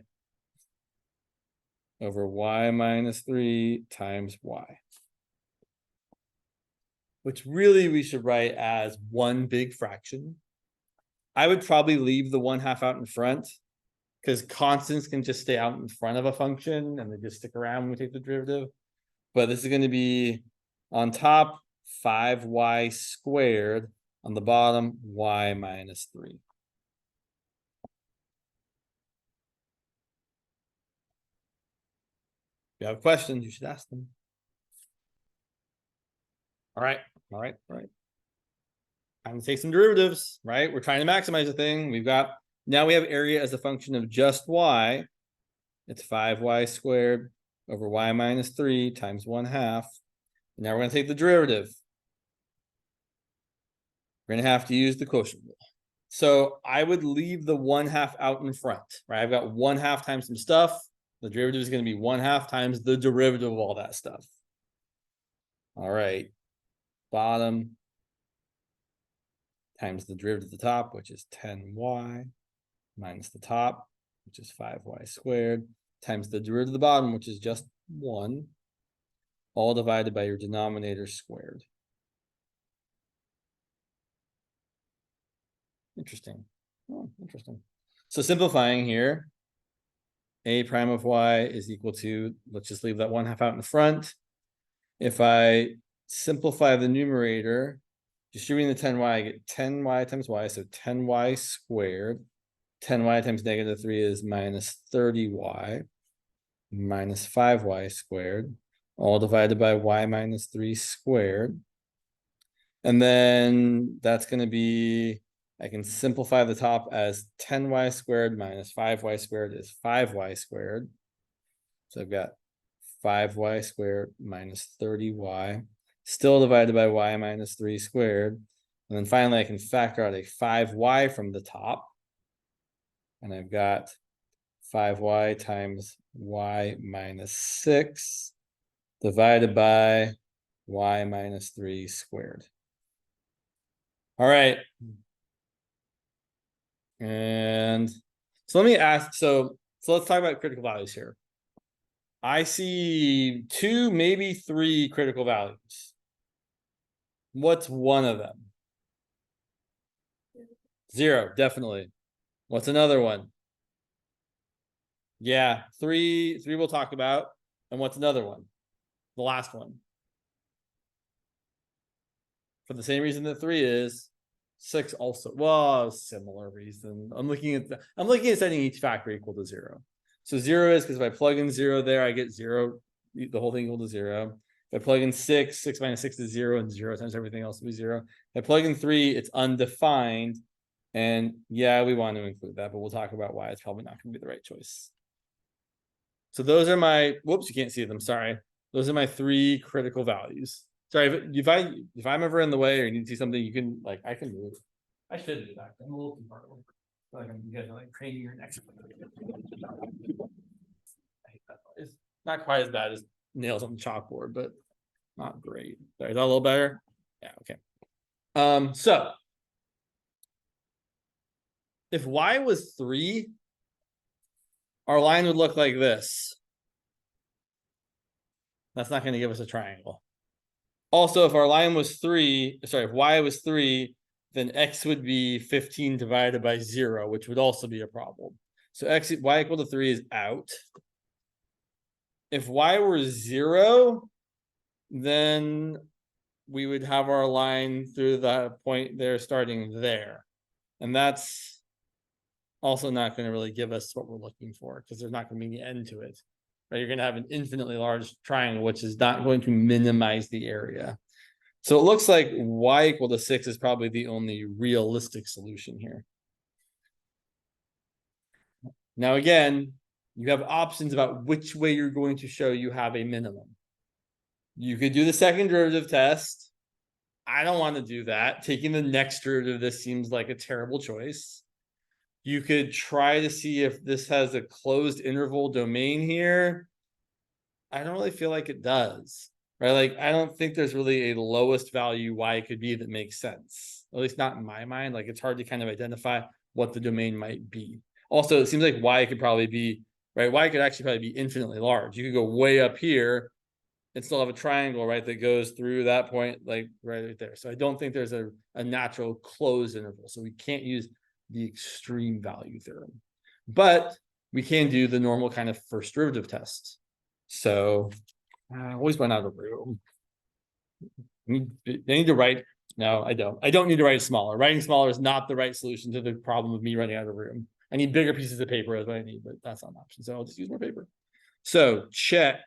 over y minus 3 times y. Which really we should write as one big fraction. I would probably leave the 1/2 out in front. Because constants can just stay out in front of a function and they just stick around when we take the derivative. But this is going to be on top 5y squared, on the bottom y minus 3. If you have questions, you should ask them. All right. Time to take some derivatives, right? We're trying to maximize the thing. Now we have area as a function of just y. It's 5y squared over y minus 3 times 1/2. Now we're going to take the derivative. We're going to have to use the quotient rule. So I would leave the 1/2 out in front, right? I've got 1/2 times some stuff. The derivative is going to be 1/2 times the derivative of all that stuff. All right. Bottom times the derivative of the top, which is 10y, minus the top, which is 5y squared, times the derivative of the bottom, which is just 1, all divided by your denominator squared. Interesting. Oh, interesting. So simplifying here, a prime of y is equal to, let's just leave that 1/2 out in front. If I simplify the numerator, distributing the 10y, I get 10y times y, so 10y squared. 10y times negative 3 is minus 30y, minus 5y squared, all divided by y minus 3 squared. And then that's going to be, I can simplify the top as 10y squared minus 5y squared is 5y squared. So I've got 5y squared minus 30y, still divided by y minus 3 squared. And then finally, I can factor out a 5y from the top. And I've got 5y times y minus 6 divided by y minus 3 squared. All right. And so let me ask, so let's talk about critical values here. I see 2, maybe 3 critical values. What's one of them? 0, definitely. What's another one? Yeah, 3 we'll talk about. And what's another one? The last one. For the same reason that 3 is. 6 also. Well, similar reason. I'm looking at setting each factor equal to 0. So 0 is because if I plug in 0 there, I get 0, the whole thing equal to 0. If I plug in 6 minus 6 is 0, and 0 times everything else will be 0. If I plug in 3, it's undefined. And yeah, we want to include that, but we'll talk about why it's probably not going to be the right choice. So those are my, whoops, you can't see them, sorry. Those are my 3 critical values. Sorry, if I'm ever in the way or you need to see something, you can, like, I can move. I should do that. I'm a little too far away. Like I'm getting like craning your neck. I hate that. It's not quite as bad as nails on the chalkboard, but not great. Sorry, is that a little better? Yeah, okay. So if y was 3, our line would look like this. That's not going to give us a triangle. Also, if our line was 3, sorry, if y was 3, then x would be 15 divided by 0, which would also be a problem. So y equal to 3 is out. If y were 0, then we would have our line through that point there starting there. And that's also not going to really give us what we're looking for because there's not going to be any end to it. Right? You're going to have an infinitely large triangle, which is not going to minimize the area. So it looks like y equal to 6 is probably the only realistic solution here. Now, again, you have options about which way you're going to show you have a minimum. You could do the second derivative test. I don't want to do that. Taking the next derivative of this seems like a terrible choice. You could try to see if this has a closed interval domain here. I don't really feel like it does. Right? Like, I don't think there's really a lowest value y it could be that makes sense. At least not in my mind. Like, it's hard to kind of identify what the domain might be. Also, it seems like y could probably be, right? Y could actually probably be infinitely large. You could go way up here and still have a triangle, right, that goes through that point, like right there. So I don't think there's a natural closed interval. So we can't use the extreme value theorem. But we can do the normal kind of first derivative test. So I always run out of room. I need to write. No, I don't. I don't need to write smaller. Writing smaller is not the right solution to the problem of me running out of room. I need bigger pieces of paper is what I need, but that's not an option. So I'll just use more paper. So check.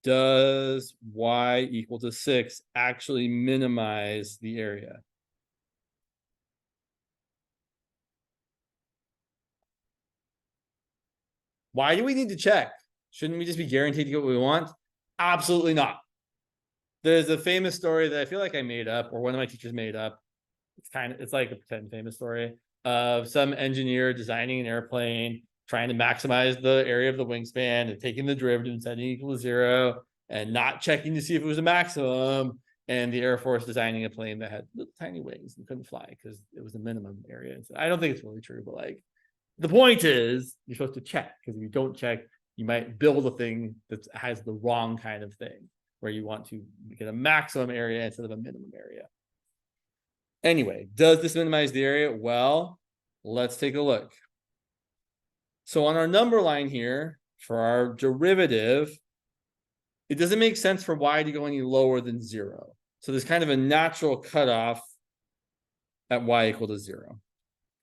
Does y equal to 6 actually minimize the area? Why do we need to check? Shouldn't we just be guaranteed to get what we want? Absolutely not. There's a famous story that I feel like I made up, or one of my teachers made up. It's like a pretend famous story of some engineer designing an airplane, trying to maximize the area of the wingspan and taking the derivative and setting it equal to 0 and not checking to see if it was a maximum. And the Air Force designing a plane that had little tiny wings and couldn't fly because it was a minimum area. So I don't think it's really true, but like the point is you're supposed to check, because if you don't check, you might build a thing that has the wrong kind of thing where you want to get a maximum area instead of a minimum area. Anyway, does this minimize the area? Well, let's take a look. So on our number line here, for our derivative, it doesn't make sense for y to go any lower than 0. So there's kind of a natural cutoff at y equal to 0.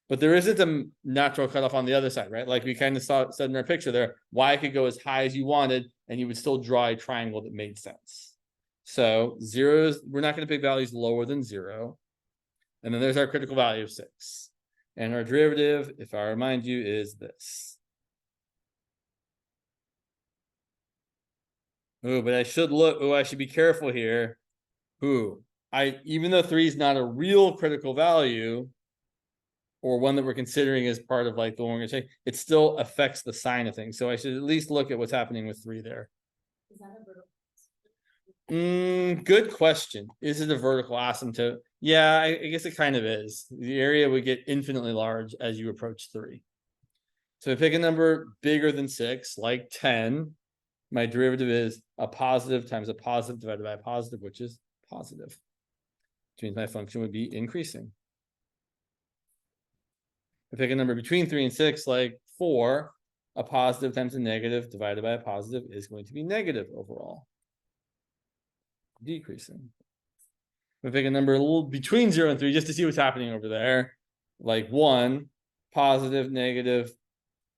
But there isn't a natural cutoff on the other side, right? Like we kind of said in our picture there, y could go as high as you wanted, and you would still draw a triangle that made sense. So 0 we're not going to pick values lower than 0. And then there's our critical value of 6. And our derivative, if I remind you, is this. Oh, but I should look. Oh, I should be careful here. Even though 3 is not a real critical value, or one that we're considering as part of like the one we're going to take, it still affects the sign of things. So I should at least look at what's happening with 3 there. Is that a vertical? Good question. Is it a vertical asymptote? Yeah, I guess it kind of is. The area would get infinitely large as you approach 3. So if I pick a number bigger than 6, like 10, my derivative is a positive times a positive divided by a positive, which is positive, which means my function would be increasing. If I pick a number between 3 and 6, like 4, a positive times a negative divided by a positive is going to be negative overall, decreasing. If I pick a number a little between 0 and 3, just to see what's happening over there, like 1, positive, negative,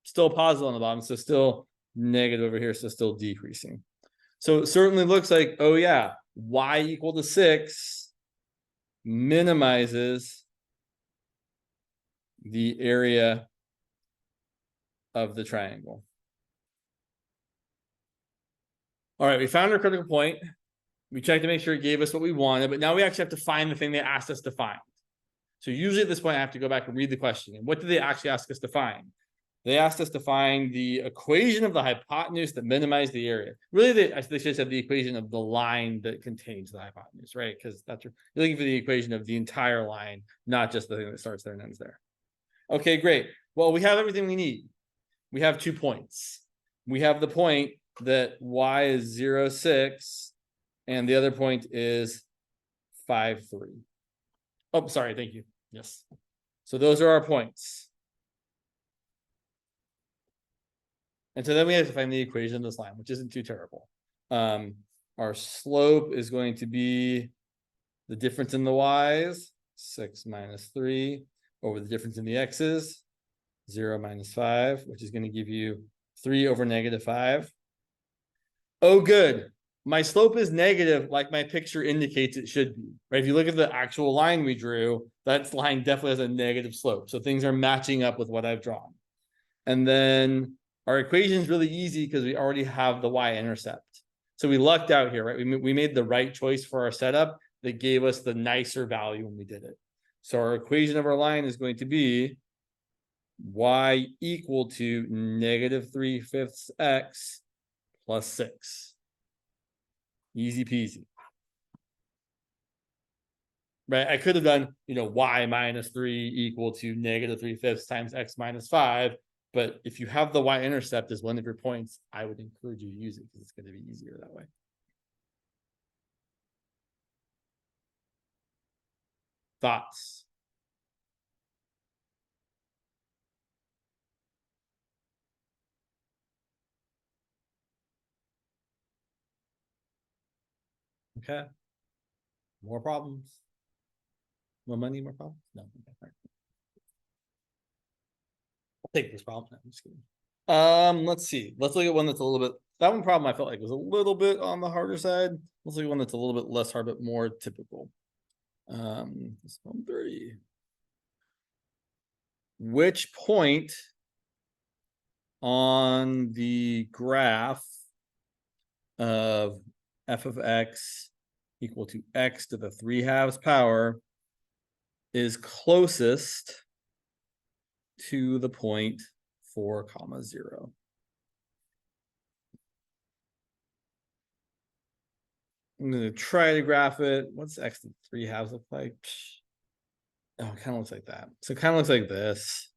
still positive on the bottom, so still negative over here, so still decreasing. So it certainly looks like, oh yeah, y equal to 6 minimizes the area of the triangle. All right, we found our critical point. We checked to make sure it gave us what we wanted, but now we actually have to find the thing they asked us to find. So usually at this point, I have to go back and read the question. And what did they actually ask us to find? They asked us to find the equation of the hypotenuse that minimized the area. Really, they should have said the equation of the line that contains the hypotenuse, right? Because you're looking for the equation of the entire line, not just the thing that starts there and ends there. Okay, great. Well, we have everything we need. We have 2 points. We have the point that y is 0, 6, and the other point is 5, 3. Oh, sorry, thank you. Yes. So those are our points. And so then we have to find the equation of this line, which isn't too terrible. Our slope is going to be the difference in the y's, 6 minus 3, over the difference in the x's, 0 minus 5, which is going to give you 3 over negative 5. Oh, good. My slope is negative, like my picture indicates it should be, right? If you look at the actual line we drew, that line definitely has a negative slope. So things are matching up with what I've drawn. And then our equation is really easy because we already have the y-intercept. So we lucked out here, right? We made the right choice for our setup that gave us the nicer value when we did it. So our equation of our line is going to be y equal to negative 3/5 x plus 6. Easy peasy. Right? I could have done, y minus 3 equal to negative 3/5 times x minus 5. But if you have the y-intercept as one of your points, I would encourage you to use it because it's going to be easier that way. Thoughts? Okay. More problems. More money, more problems? No. Okay, all right. I'll take this problem. No, I'm just kidding. Let's see. Let's look at one that's a little bit. That one problem I felt like was a little bit on the harder side. Let's look at one that's a little bit less hard, but more typical. This one 30. Which point on the graph of f of x equal to x to the 3/2 power is closest to the point 4, 0? I'm going to try to graph it. What's x to the 3/2 look like? Oh, it kind of looks like that. So it kind of looks like this.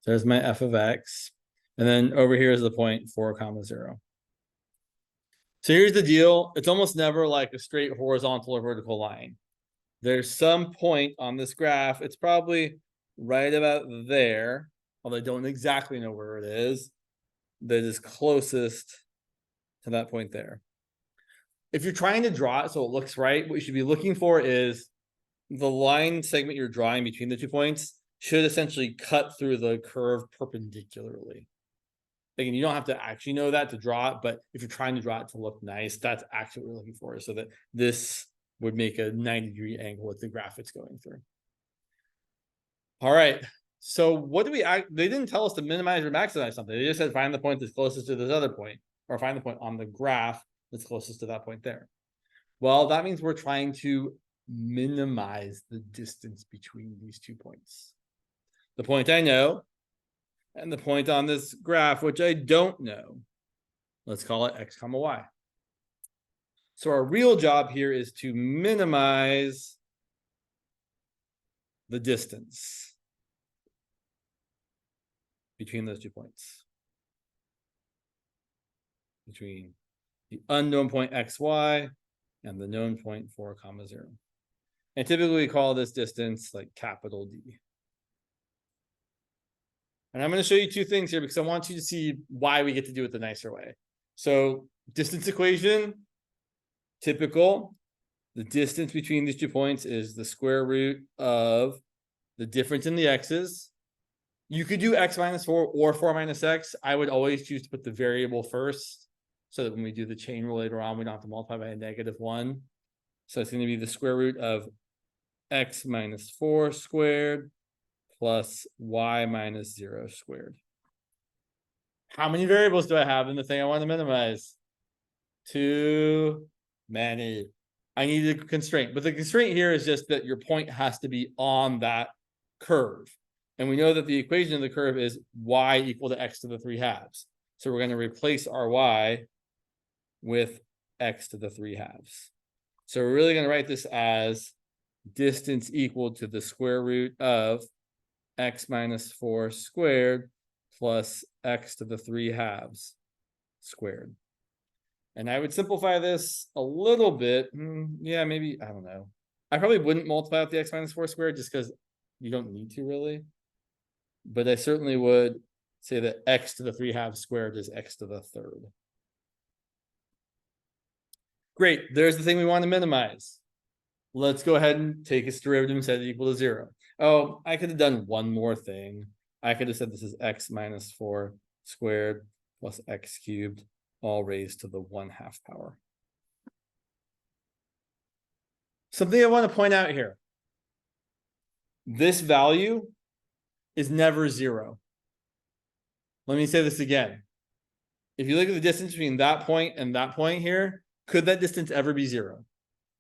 There's my f of x. And then over here is the point 4, 0. So here's the deal. It's almost never like a straight horizontal or vertical line. There's some point on this graph. It's probably right about there, although I don't exactly know where it is, that is closest to that point there. If you're trying to draw it so it looks right, what you should be looking for is the line segment you're drawing between the 2 points should essentially cut through the curve perpendicularly. Again, you don't have to actually know that to draw it, but if you're trying to draw it to look nice, that's actually what we're looking for, so that this would make a 90-degree angle with the graph it's going through. All right. So what do they didn't tell us to minimize or maximize something. They just said find the point that's closest to this other point, or find the point on the graph that's closest to that point there. Well, that means we're trying to minimize the distance between these 2 points. The point I know, and the point on this graph, which I don't know. Let's call it x, y. So our real job here is to minimize the distance between those 2 points. Between the unknown point xy and the known point 4, 0. And typically we call this distance like capital D. And I'm going to show you 2 things here because I want you to see why we get to do it the nicer way. So distance equation, typical. The distance between these 2 points is the square root of the difference in the x's. You could do x minus 4 or 4 minus x. I would always choose to put the variable first so that when we do the chain rule later on, we don't have to multiply by a -1. So it's going to be the square root of x minus 4 squared plus y minus 0 squared. How many variables do I have in the thing I want to minimize? Too many. I need a constraint, but the constraint here is just that your point has to be on that curve. And we know that the equation of the curve is y equal to x to the 3/2. So we're going to replace our y with x to the 3/2. So we're really going to write this as distance equal to the square root of x minus 4 squared plus x to the 3/2 squared. And I would simplify this a little bit. Yeah, maybe, I don't know. I probably wouldn't multiply out the x minus 4 squared just because you don't need to really. But I certainly would say that x to the 3/2 squared is x to the 3rd. Great, there's the thing we want to minimize. Let's go ahead and take its derivative and set it equal to 0. Oh, I could have done one more thing. I could have said this is x minus 4 squared plus x cubed, all raised to the 1/2 power. Something I want to point out here. This value is never 0. Let me say this again. If you look at the distance between that point and that point here, could that distance ever be 0?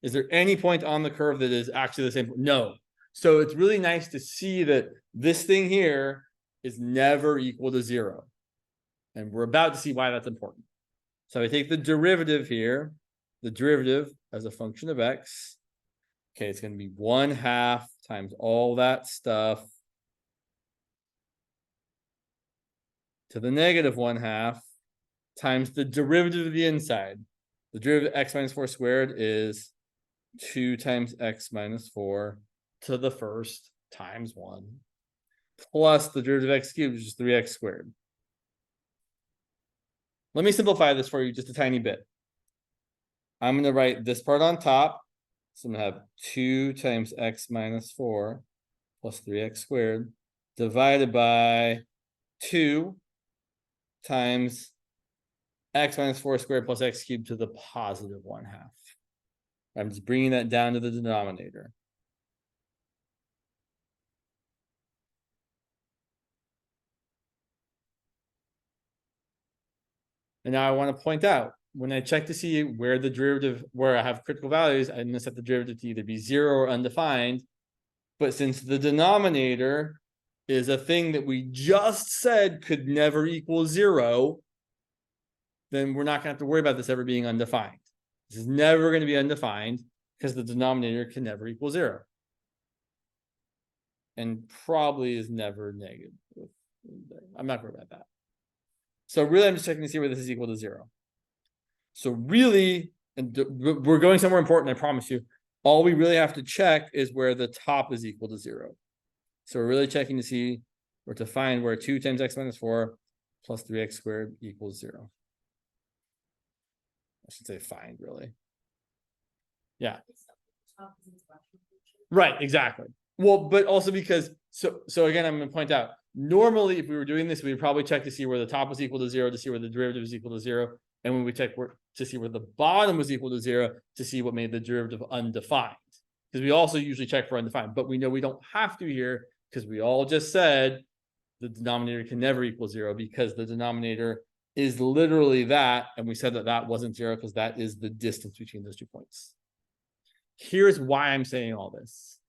Is there any point on the curve that is actually the same? No. So it's really nice to see that this thing here is never equal to 0. And we're about to see why that's important. So I take the derivative here, the derivative as a function of x. Okay, it's going to be 1/2 times all that stuff to the negative 1/2 times the derivative of the inside. The derivative of x minus 4 squared is 2 times x minus 4 to the 1st times 1 plus the derivative of x cubed, which is 3x squared. Let me simplify this for you just a tiny bit. I'm going to write this part on top. So I'm going to have 2 times x minus 4 plus 3x squared divided by 2 times x minus 4 squared plus x cubed to the positive 1/2. I'm just bringing that down to the denominator. And now I want to point out, when I check to see where the derivative, where I have critical values, I'm going to set the derivative to either be 0 or undefined. But since the denominator is a thing that we just said could never equal 0, then we're not going to have to worry about this ever being undefined. This is never going to be undefined because the denominator can never equal 0. And probably is never negative. I'm not worried about that. So really, I'm just checking to see where this is equal to 0. So really, and we're going somewhere important, I promise you. All we really have to check is where the top is equal to 0. So we're really checking to see, or to find where 2 times x minus 4 plus 3x squared equals 0. I should say find, really. Yeah. Right, exactly. Well, but also because, so again, I'm going to point out, normally if we were doing this, we would probably check to see where the top was equal to 0, to see where the derivative is equal to 0. And when we check to see where the bottom was equal to 0, to see what made the derivative undefined. Because we also usually check for undefined, but we know we don't have to here because we all just said the denominator can never equal 0 because the denominator is literally that. And we said that that wasn't 0 because that is the distance between those 2 points. Here's why I'm saying all this.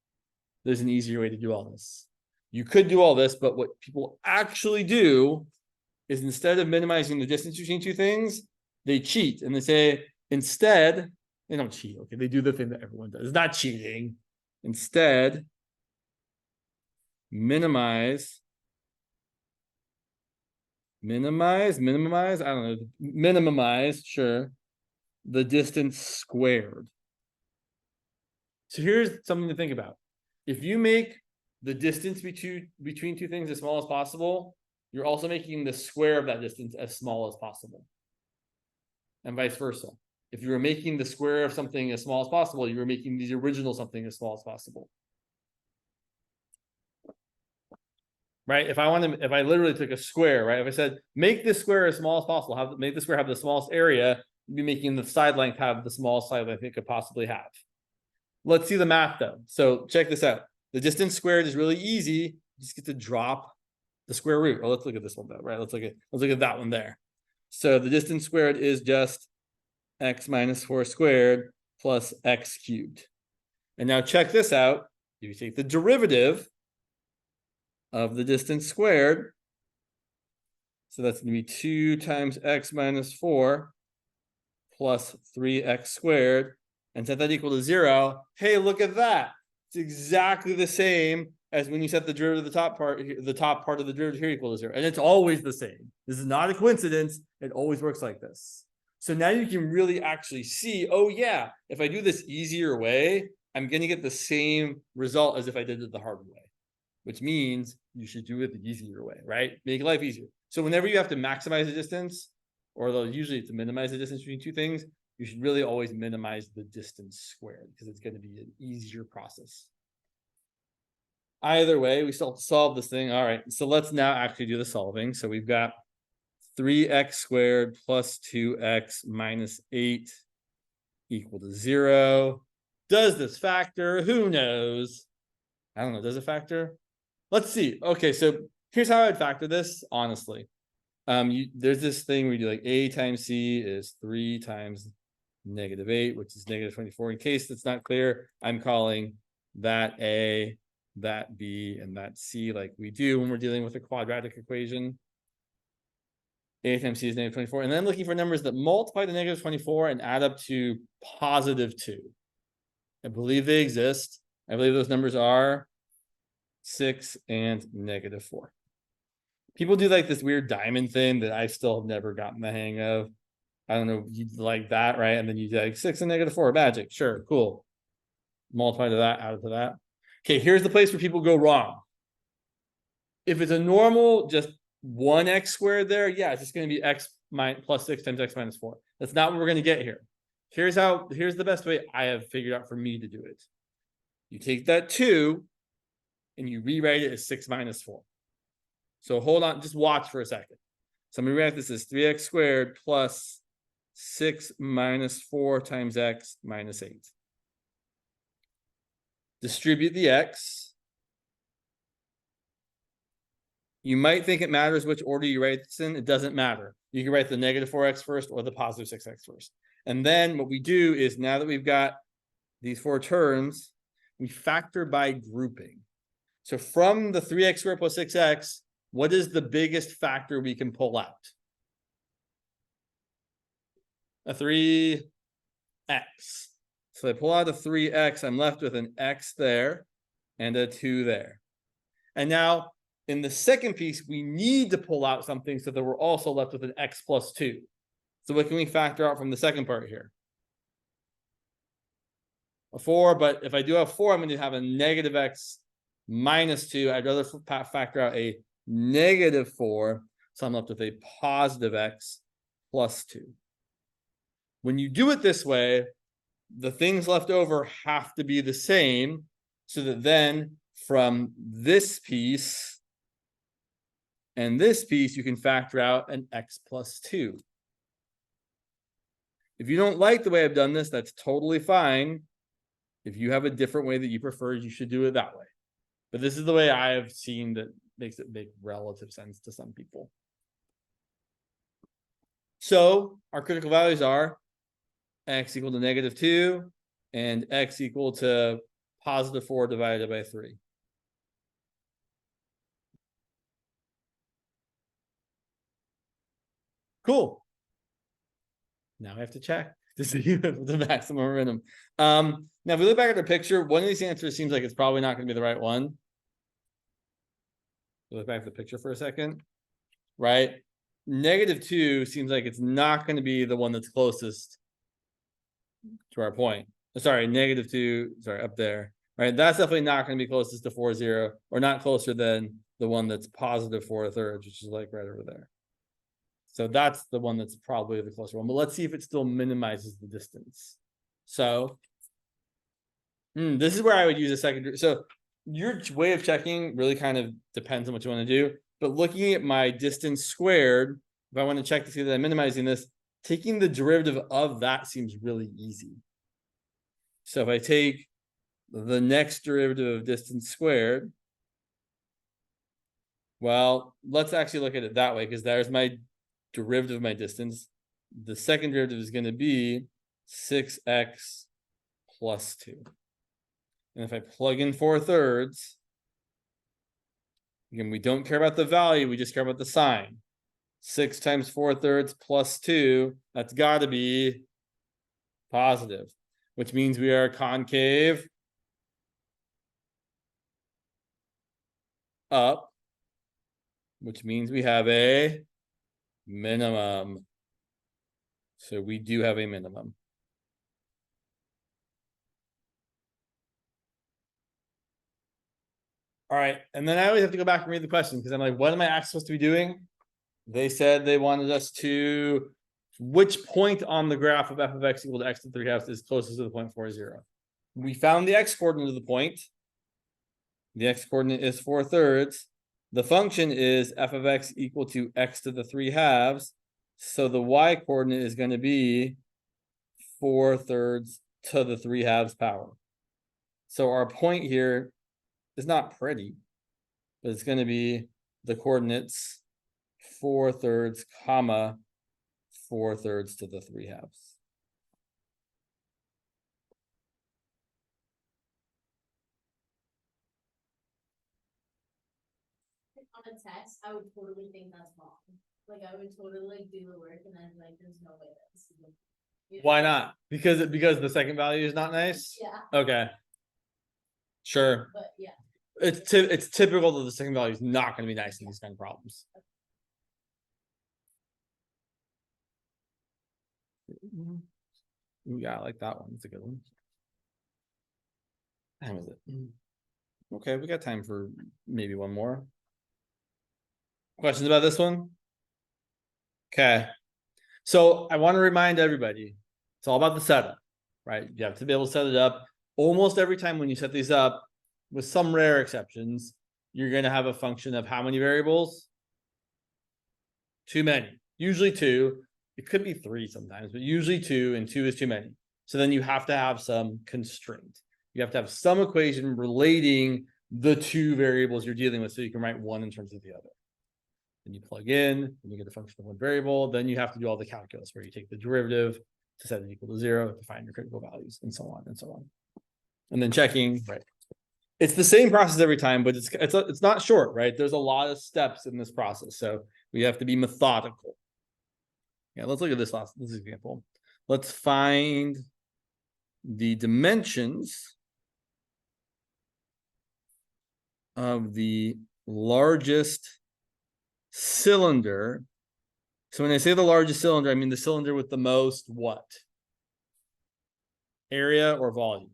There's an easier way to do all this. You could do all this, but what people actually do is instead of minimizing the distance between 2 things, they cheat and they say, instead, they don't cheat. Okay, they do the thing that everyone does. It's not cheating. Instead, minimize, I don't know, minimize, sure, the distance squared. So here's something to think about. If you make the distance between 2 things as small as possible, you're also making the square of that distance as small as possible. And vice versa. If you were making the square of something as small as possible, you were making the original something as small as possible. Right? If I literally took a square, right? If I said, make this square as small as possible, make the square have the smallest area, you'd be making the side length have the smallest side length it could possibly have. Let's see the math though. So check this out. The distance squared is really easy. You just get to drop the square root. Oh, let's look at this one though, right? Let's look at that one there. So the distance squared is just x minus 4 squared plus x cubed. And now check this out. If you take the derivative of the distance squared, so that's going to be 2 times x minus 4 plus 3x squared, and set that equal to 0. Hey, look at that. It's exactly the same as when you set the derivative of the top part of the derivative here equal to 0. And it's always the same. This is not a coincidence. It always works like this. So now you can really actually see, oh yeah, if I do this easier way, I'm going to get the same result as if I did it the hard way, which means you should do it the easier way, right? Make life easier. So whenever you have to maximize the distance, or usually to minimize the distance between 2 things, you should really always minimize the distance squared because it's going to be an easier process. Either way, we still have to solve this thing. All right, so let's now actually do the solving. So we've got 3x squared plus 2x minus 8 equal to 0. Does this factor? Who knows? I don't know. Does it factor? Let's see. Okay, so here's how I'd factor this, honestly. There's this thing where you do like a times c is 3 times -8, which is -24. In case that's not clear, I'm calling that a, that b, and that c like we do when we're dealing with a quadratic equation. A times c is -24. And then looking for numbers that multiply to -24 and add up to +2. I believe they exist. I believe those numbers are 6 and -4. People do like this weird diamond thing that I still have never gotten the hang of. I don't know, you like that, right? And then you do like 6 and -4, magic. Sure, cool. Multiply to that, add to that. Okay, here's the place where people go wrong. If it's a normal, just 1x squared there, yeah, it's just going to be x plus 6 times x minus 4. That's not what we're going to get here. Here's the best way I have figured out for me to do it. You take that 2 and you rewrite it as 6 minus 4. So hold on, just watch for a second. So I'm going to rewrite this as 3x squared plus 6 minus 4 times x minus 8. Distribute the x. You might think it matters which order you write this in. It doesn't matter. You can write the negative 4x first or the positive 6x first. And then what we do is, now that we've got these 4 terms, we factor by grouping. So from the 3x squared plus 6x, what is the biggest factor we can pull out? A 3x. So I pull out a 3x, I'm left with an x there and a 2 there. And now in the second piece, we need to pull out something so that we're also left with an x plus 2. So what can we factor out from the second part here? A 4, but if I do have 4, I'm going to have a negative x minus 2. I'd rather factor out a negative 4, so I'm left with a positive x plus 2. When you do it this way, the things left over have to be the same, so that then from this piece and this piece, you can factor out an x plus 2. If you don't like the way I've done this, that's totally fine. If you have a different way that you prefer, you should do it that way. But this is the way I have seen that makes it make relative sense to some people. So our critical values are x equal to negative 2 and x equal to positive 4 divided by 3. Cool. Now I have to check to see the maximum or minimum. Now, if we look back at the picture, one of these answers seems like it's probably not going to be the right one. Look back at the picture for a second, right? Negative 2 seems like it's not going to be the one that's closest to our point. Sorry, negative 2, sorry, up there, right? That's definitely not going to be closest to 4, 0, or not closer than the one that's positive 4 thirds, which is like right over there. So that's the one that's probably the closer one. But let's see if it still minimizes the distance. So this is where I would use a secondary. So your way of checking really kind of depends on what you want to do. But looking at my distance squared, if I want to check to see that I'm minimizing this, taking the derivative of that seems really easy. So if I take the next derivative of distance squared, well, let's actually look at it that way, because there's my derivative of my distance. The second derivative is going to be 6x plus 2. And if I plug in 4 thirds, again, we don't care about the value, we just care about the sign. 6 times 4 thirds plus 2, that's got to be positive, which means we are concave up, which means we have a minimum. So we do have a minimum. All right, and then I always have to go back and read the question, because I'm like, what am I actually supposed to be doing? They said they wanted us to, which point on the graph of f of x equal to x to the 3/2 is closest to the point 4, 0. We found the x coordinate of the point. The x coordinate is 4 thirds. The function is f of x equal to x to the 3/2. So the y coordinate is going to be 4 thirds to the 3/2 power. So our point here is not pretty, but it's going to be the coordinates 4 thirds comma 4 thirds to the 3/2. On a test, I would totally think that's wrong. Like, I would totally do the work and then like, there's no way that's. Why not? Because the second value is not nice? Yeah. Okay. Sure. But yeah. It's typical that the second value is not going to be nice in these kind of problems. Yeah, I like that one. It's a good one. What time is it? Okay, we got time for maybe one more. Questions about this one? Okay. So I want to remind everybody, it's all about the setup, right? You have to be able to set it up. Almost every time when you set these up, with some rare exceptions, you're going to have a function of how many variables? Too many. Usually two. It could be three sometimes, but usually two, and two is too many. So then you have to have some constraint. You have to have some equation relating the two variables you're dealing with so you can write one in terms of the other. Then you plug in, and you get a function of one variable. Then you have to do all the calculus where you take the derivative to set it equal to 0 to find your critical values, and so on and so on. And then checking, right? It's the same process every time, but it's not short, right? There's a lot of steps in this process, so we have to be methodical. Yeah, let's look at this example. Let's find the dimensions of the largest cylinder. So when I say the largest cylinder, I mean the cylinder with the most what? Area or volume?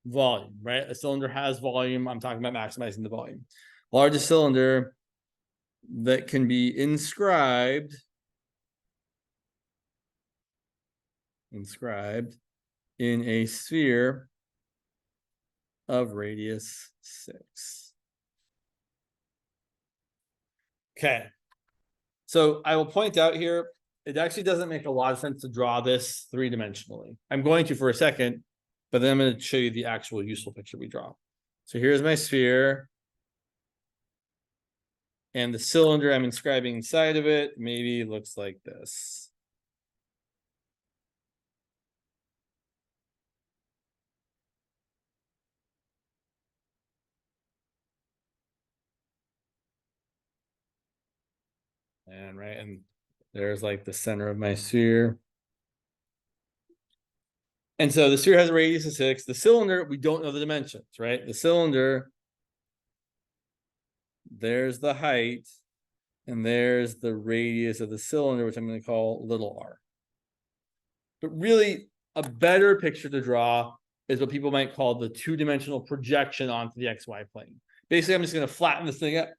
Volume, right? A cylinder has volume. I'm talking about maximizing the volume. Largest cylinder that can be inscribed in a sphere of radius 6. Okay. So I will point out here, it actually doesn't make a lot of sense to draw this three-dimensionally. I'm going to for a second, but then I'm going to show you the actual useful picture we draw. So here's my sphere. And the cylinder I'm inscribing inside of it maybe looks like this. And there's like the center of my sphere. And so the sphere has a radius of 6. The cylinder, we don't know the dimensions, right? The cylinder, there's the height, and there's the radius of the cylinder, which I'm going to call little r. But really, a better picture to draw is what people might call the two-dimensional projection onto the xy plane. Basically, I'm just going to flatten this thing up,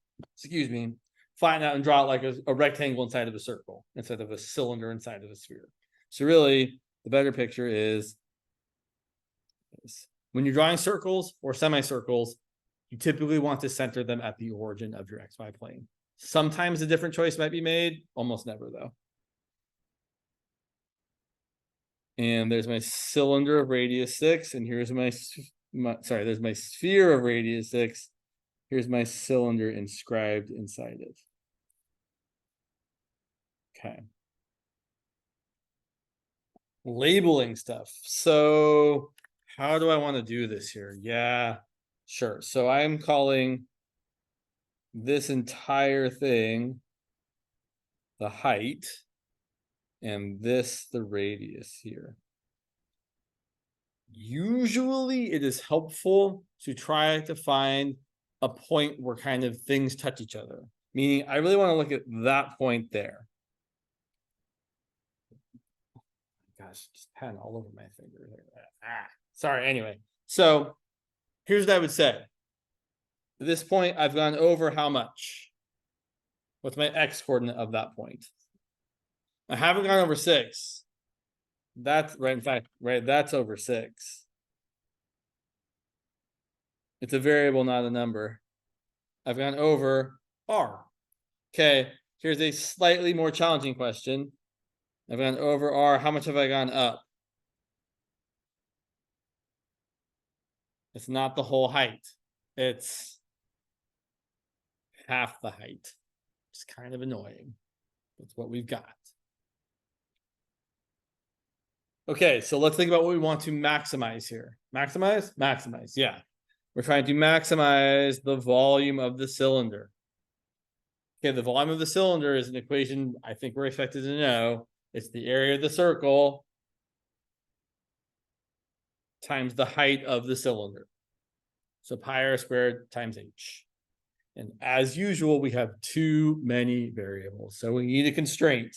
flatten out and draw it like a rectangle inside of a circle instead of a cylinder inside of a sphere. So really, the better picture is this. When you're drawing circles or semicircles, you typically want to center them at the origin of your xy plane. Sometimes a different choice might be made, almost never though. And there's my cylinder of radius 6, and here's there's my sphere of radius 6. Here's my cylinder inscribed inside it. Okay. Labeling stuff. So how do I want to do this here? Yeah, sure. So I'm calling this entire thing the height, and this the radius here. Usually it is helpful to try to find a point where kind of things touch each other. Meaning I really want to look at that point there. Gosh, just pen all over my finger there. Sorry, anyway. So here's what I would say. At this point, I've gone over how much? What's my x coordinate of that point? I haven't gone over 6. That's right. In fact, right, that's over 6. It's a variable, not a number. I've gone over r. Okay, here's a slightly more challenging question. I've gone over r. How much have I gone up? It's not the whole height. It's half the height. It's kind of annoying. That's what we've got. Okay, so let's think about what we want to maximize here. Maximize? Maximize, yeah. We're trying to maximize the volume of the cylinder. Okay, the volume of the cylinder is an equation I think we're expected to know. It's the area of the circle times the height of the cylinder. So pi r squared times h. And as usual, we have too many variables. So we need a constraint.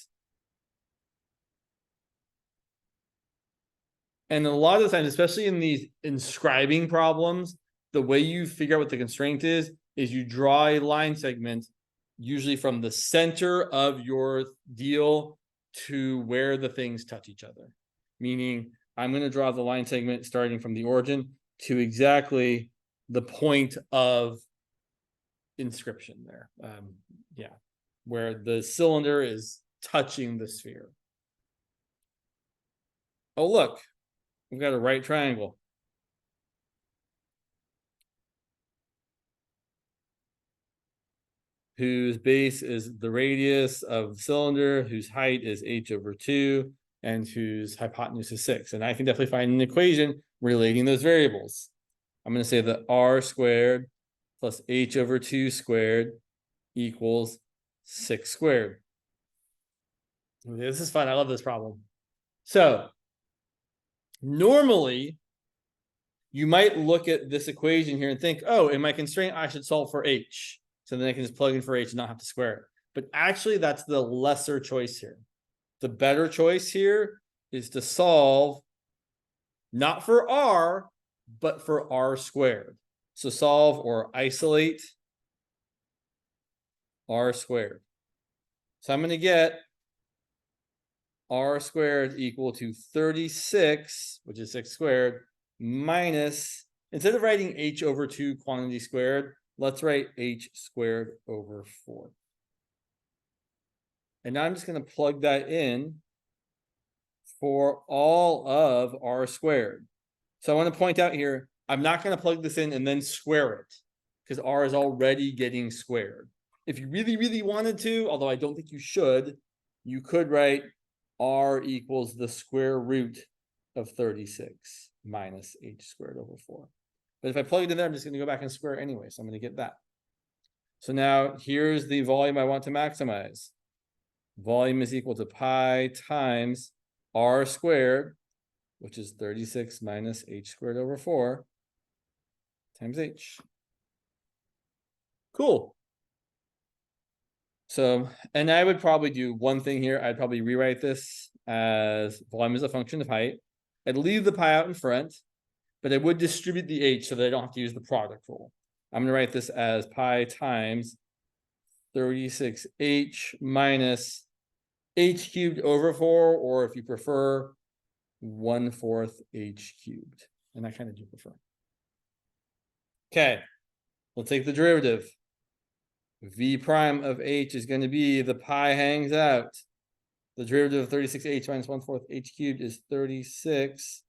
And a lot of the times, especially in these inscribing problems, the way you figure out what the constraint is you draw a line segment, usually from the center of your deal to where the things touch each other. Meaning, I'm going to draw the line segment starting from the origin to exactly the point of inscription there. Yeah, where the cylinder is touching the sphere. Oh, look, we've got a right triangle. Whose base is the radius of the cylinder, whose height is h over 2, and whose hypotenuse is 6. And I can definitely find an equation relating those variables. I'm going to say that r squared plus h over 2 squared equals 6 squared. Okay, this is fun. I love this problem. So normally, you might look at this equation here and think, oh, in my constraint, I should solve for h. So then I can just plug in for h and not have to square it. But actually, that's the lesser choice here. The better choice here is to solve not for r, but for r squared. So solve or isolate r squared. So I'm going to get r squared equal to 36, which is 6 squared, minus, instead of writing h over 2 quantity squared, let's write h squared over 4. And now I'm just going to plug that in for all of r squared. So I want to point out here, I'm not going to plug this in and then square it, because r is already getting squared. If you really, really wanted to, although I don't think you should, you could write r equals the square root of 36 minus h squared over 4. But if I plug it in there, I'm just going to go back and square anyway. So I'm going to get that. So now here's the volume I want to maximize. Volume is equal to pi times r squared, which is 36 minus h squared over 4 times h. Cool. So, and I would probably do one thing here. I'd probably rewrite this as volume is a function of height. I'd leave the pi out in front, but I would distribute the h so that I don't have to use the product rule. I'm going to write this as pi times 36h minus h cubed over 4, or if you prefer, 1/4 h cubed. And I kind of do prefer. Okay, we'll take the derivative. V prime of h is going to be the pi hangs out. The derivative of 36h minus 1/4 h cubed is 36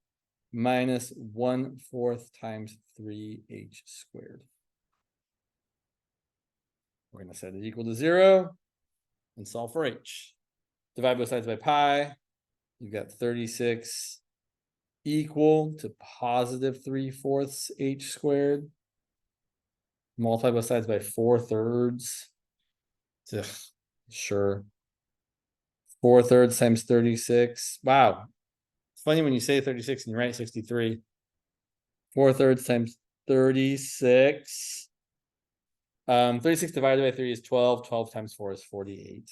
minus 1/4 times 3h squared. We're going to set it equal to 0 and solve for h. Divide both sides by pi. You've got 36 equal to positive 3/4 h squared. Multiply both sides by 4/3. Ugh, sure. 4/3 times 36. Wow. It's funny when you say 36 and you write 63. 4/3 times 36. 36 divided by 3 is 12. 12 times 4 is 48.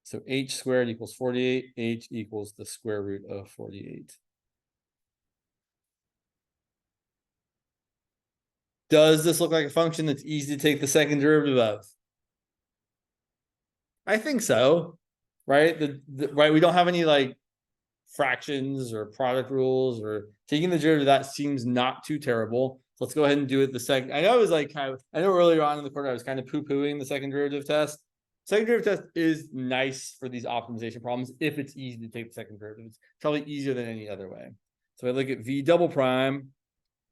So h squared equals 48. H equals the square root of 48. Does this look like a function that's easy to take the second derivative of? I think so, right? Right, we don't have any like fractions or product rules, or taking the derivative of that seems not too terrible. So let's go ahead and do it the second. I know it was like I know earlier on in the quarter I was kind of poo-pooing the second derivative test. Second derivative test is nice for these optimization problems if it's easy to take the second derivative. It's probably easier than any other way. So I look at v double prime,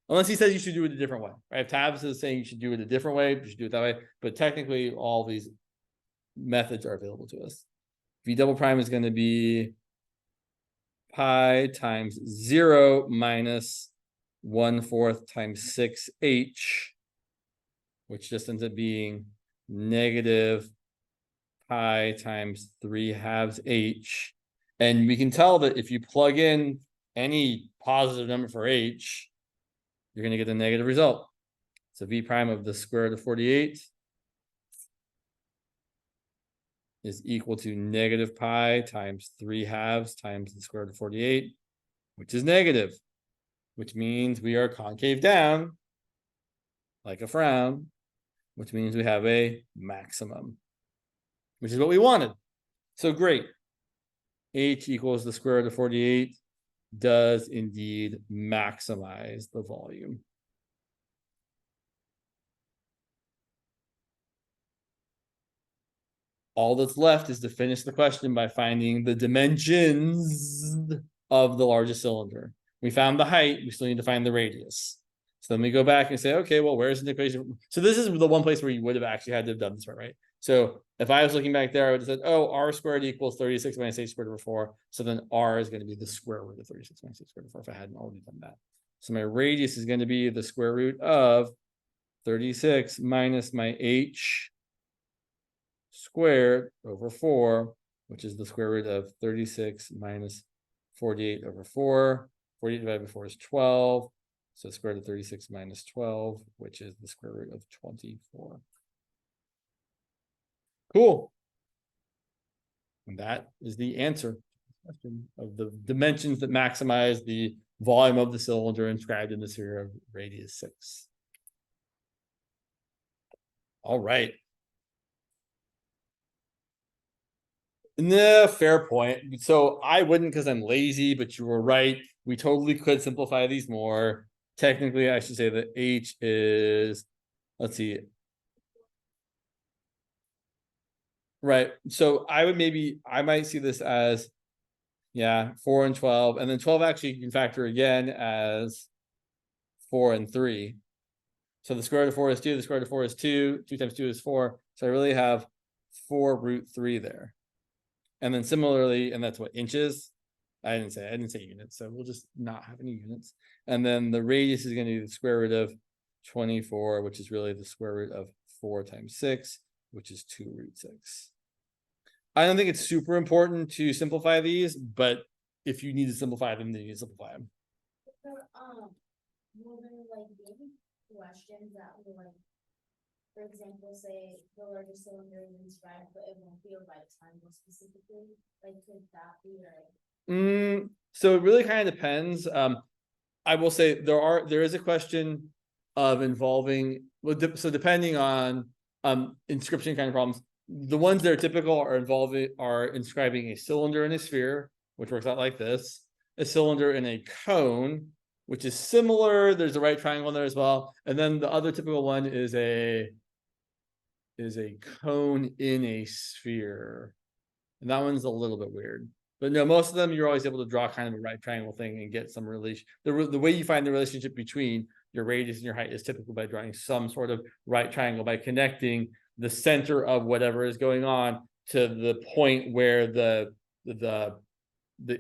unless he says you should do it a different way, right? If Tabs is saying you should do it a different way, you should do it that way. But technically, all these methods are available to us. V double prime is going to be pi times 0 minus 1/4 times 6h, which just ends up being negative pi times 3/2 h. And we can tell that if you plug in any positive number for h, you're going to get a negative result. So v prime of the square root of 48 is equal to negative pi times 3/2 times the square root of 48, which is negative, which means we are concave down like a frown, which means we have a maximum, which is what we wanted. So great. H equals the square root of 48 does indeed maximize the volume. All that's left is to finish the question by finding the dimensions of the largest cylinder. We found the height, we still need to find the radius. So then we go back and say, okay, well, where's the equation? So this is the one place where you would have actually had to have done this right? So if I was looking back there, I would have said, oh, r squared equals 36 minus h squared over 4. So then r is going to be the square root of 36 minus h squared over 4 if I hadn't already done that. So my radius is going to be the square root of 36 minus my h squared over 4, which is the square root of 36 minus 48 over 4. 48 divided by 4 is 12. So square root of 36 minus 12, which is the square root of 24. Cool. And that is the answer of the dimensions that maximize the volume of the cylinder inscribed in the sphere of radius 6. All right. No, fair point. So I wouldn't because I'm lazy, but you were right. We totally could simplify these more. Technically, I should say that H is, let's see. Right. So I might see this as, yeah, 4 and 12. And then 12 actually you can factor again as 4 and 3. So the square root of 4 is 2. The square root of 4 is 2. 2 times 2 is 4. So I really have 4 root 3 there. And then similarly, and that's what inches. I didn't say units, so we'll just not have any units. And then the radius is going to be the square root of 24, which is really the square root of 4 times 6, which is 2 root 6. I don't think it's super important to simplify these, but if you need to simplify them, then you need to simplify them. Were there like maybe questions that were like, for example, say the largest cylinder is inscribed, but it won't be a rectangle specifically? Like, could that be right? So it really kind of depends. I will say there is a question of involving, so depending on inscription kind of problems, the ones that are typical are inscribing a cylinder in a sphere, which works out like this, a cylinder in a cone, which is similar. There's a right triangle in there as well. And then the other typical one is a cone in a sphere. And that one's a little bit weird. But no, most of them you're always able to draw kind of a right triangle thing and get some relation. The way you find the relationship between your radius and your height is typically by drawing some sort of right triangle, by connecting the center of whatever is going on to the point where the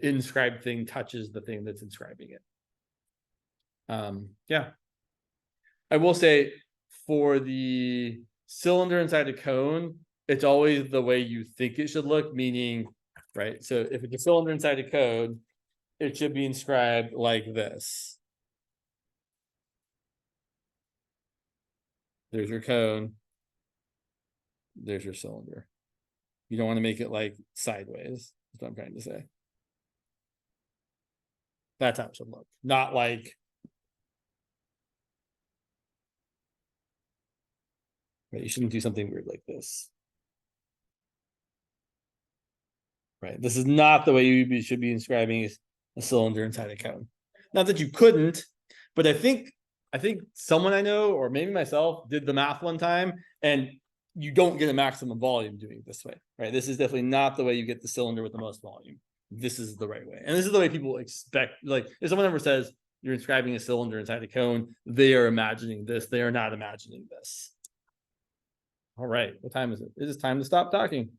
inscribed thing touches the thing that's inscribing it. Yeah. I will say for the cylinder inside a cone, it's always the way you think it should look, meaning, right? So if it's a cylinder inside a cone, it should be inscribed like this. There's your cone. There's your cylinder. You don't want to make it like sideways, is what I'm trying to say. That's how it should look. Not like, right, you shouldn't do something weird like this. Right. This is not the way you should be inscribing a cylinder inside a cone. Not that you couldn't, but I think someone I know, or maybe myself, did the math one time, and you don't get a maximum volume doing it this way. Right. This is definitely not the way you get the cylinder with the most volume. This is the right way. And this is the way people expect. Like, if someone ever says you're inscribing a cylinder inside a cone, they are imagining this. They are not imagining this. All right. What time is it? It is time to stop talking.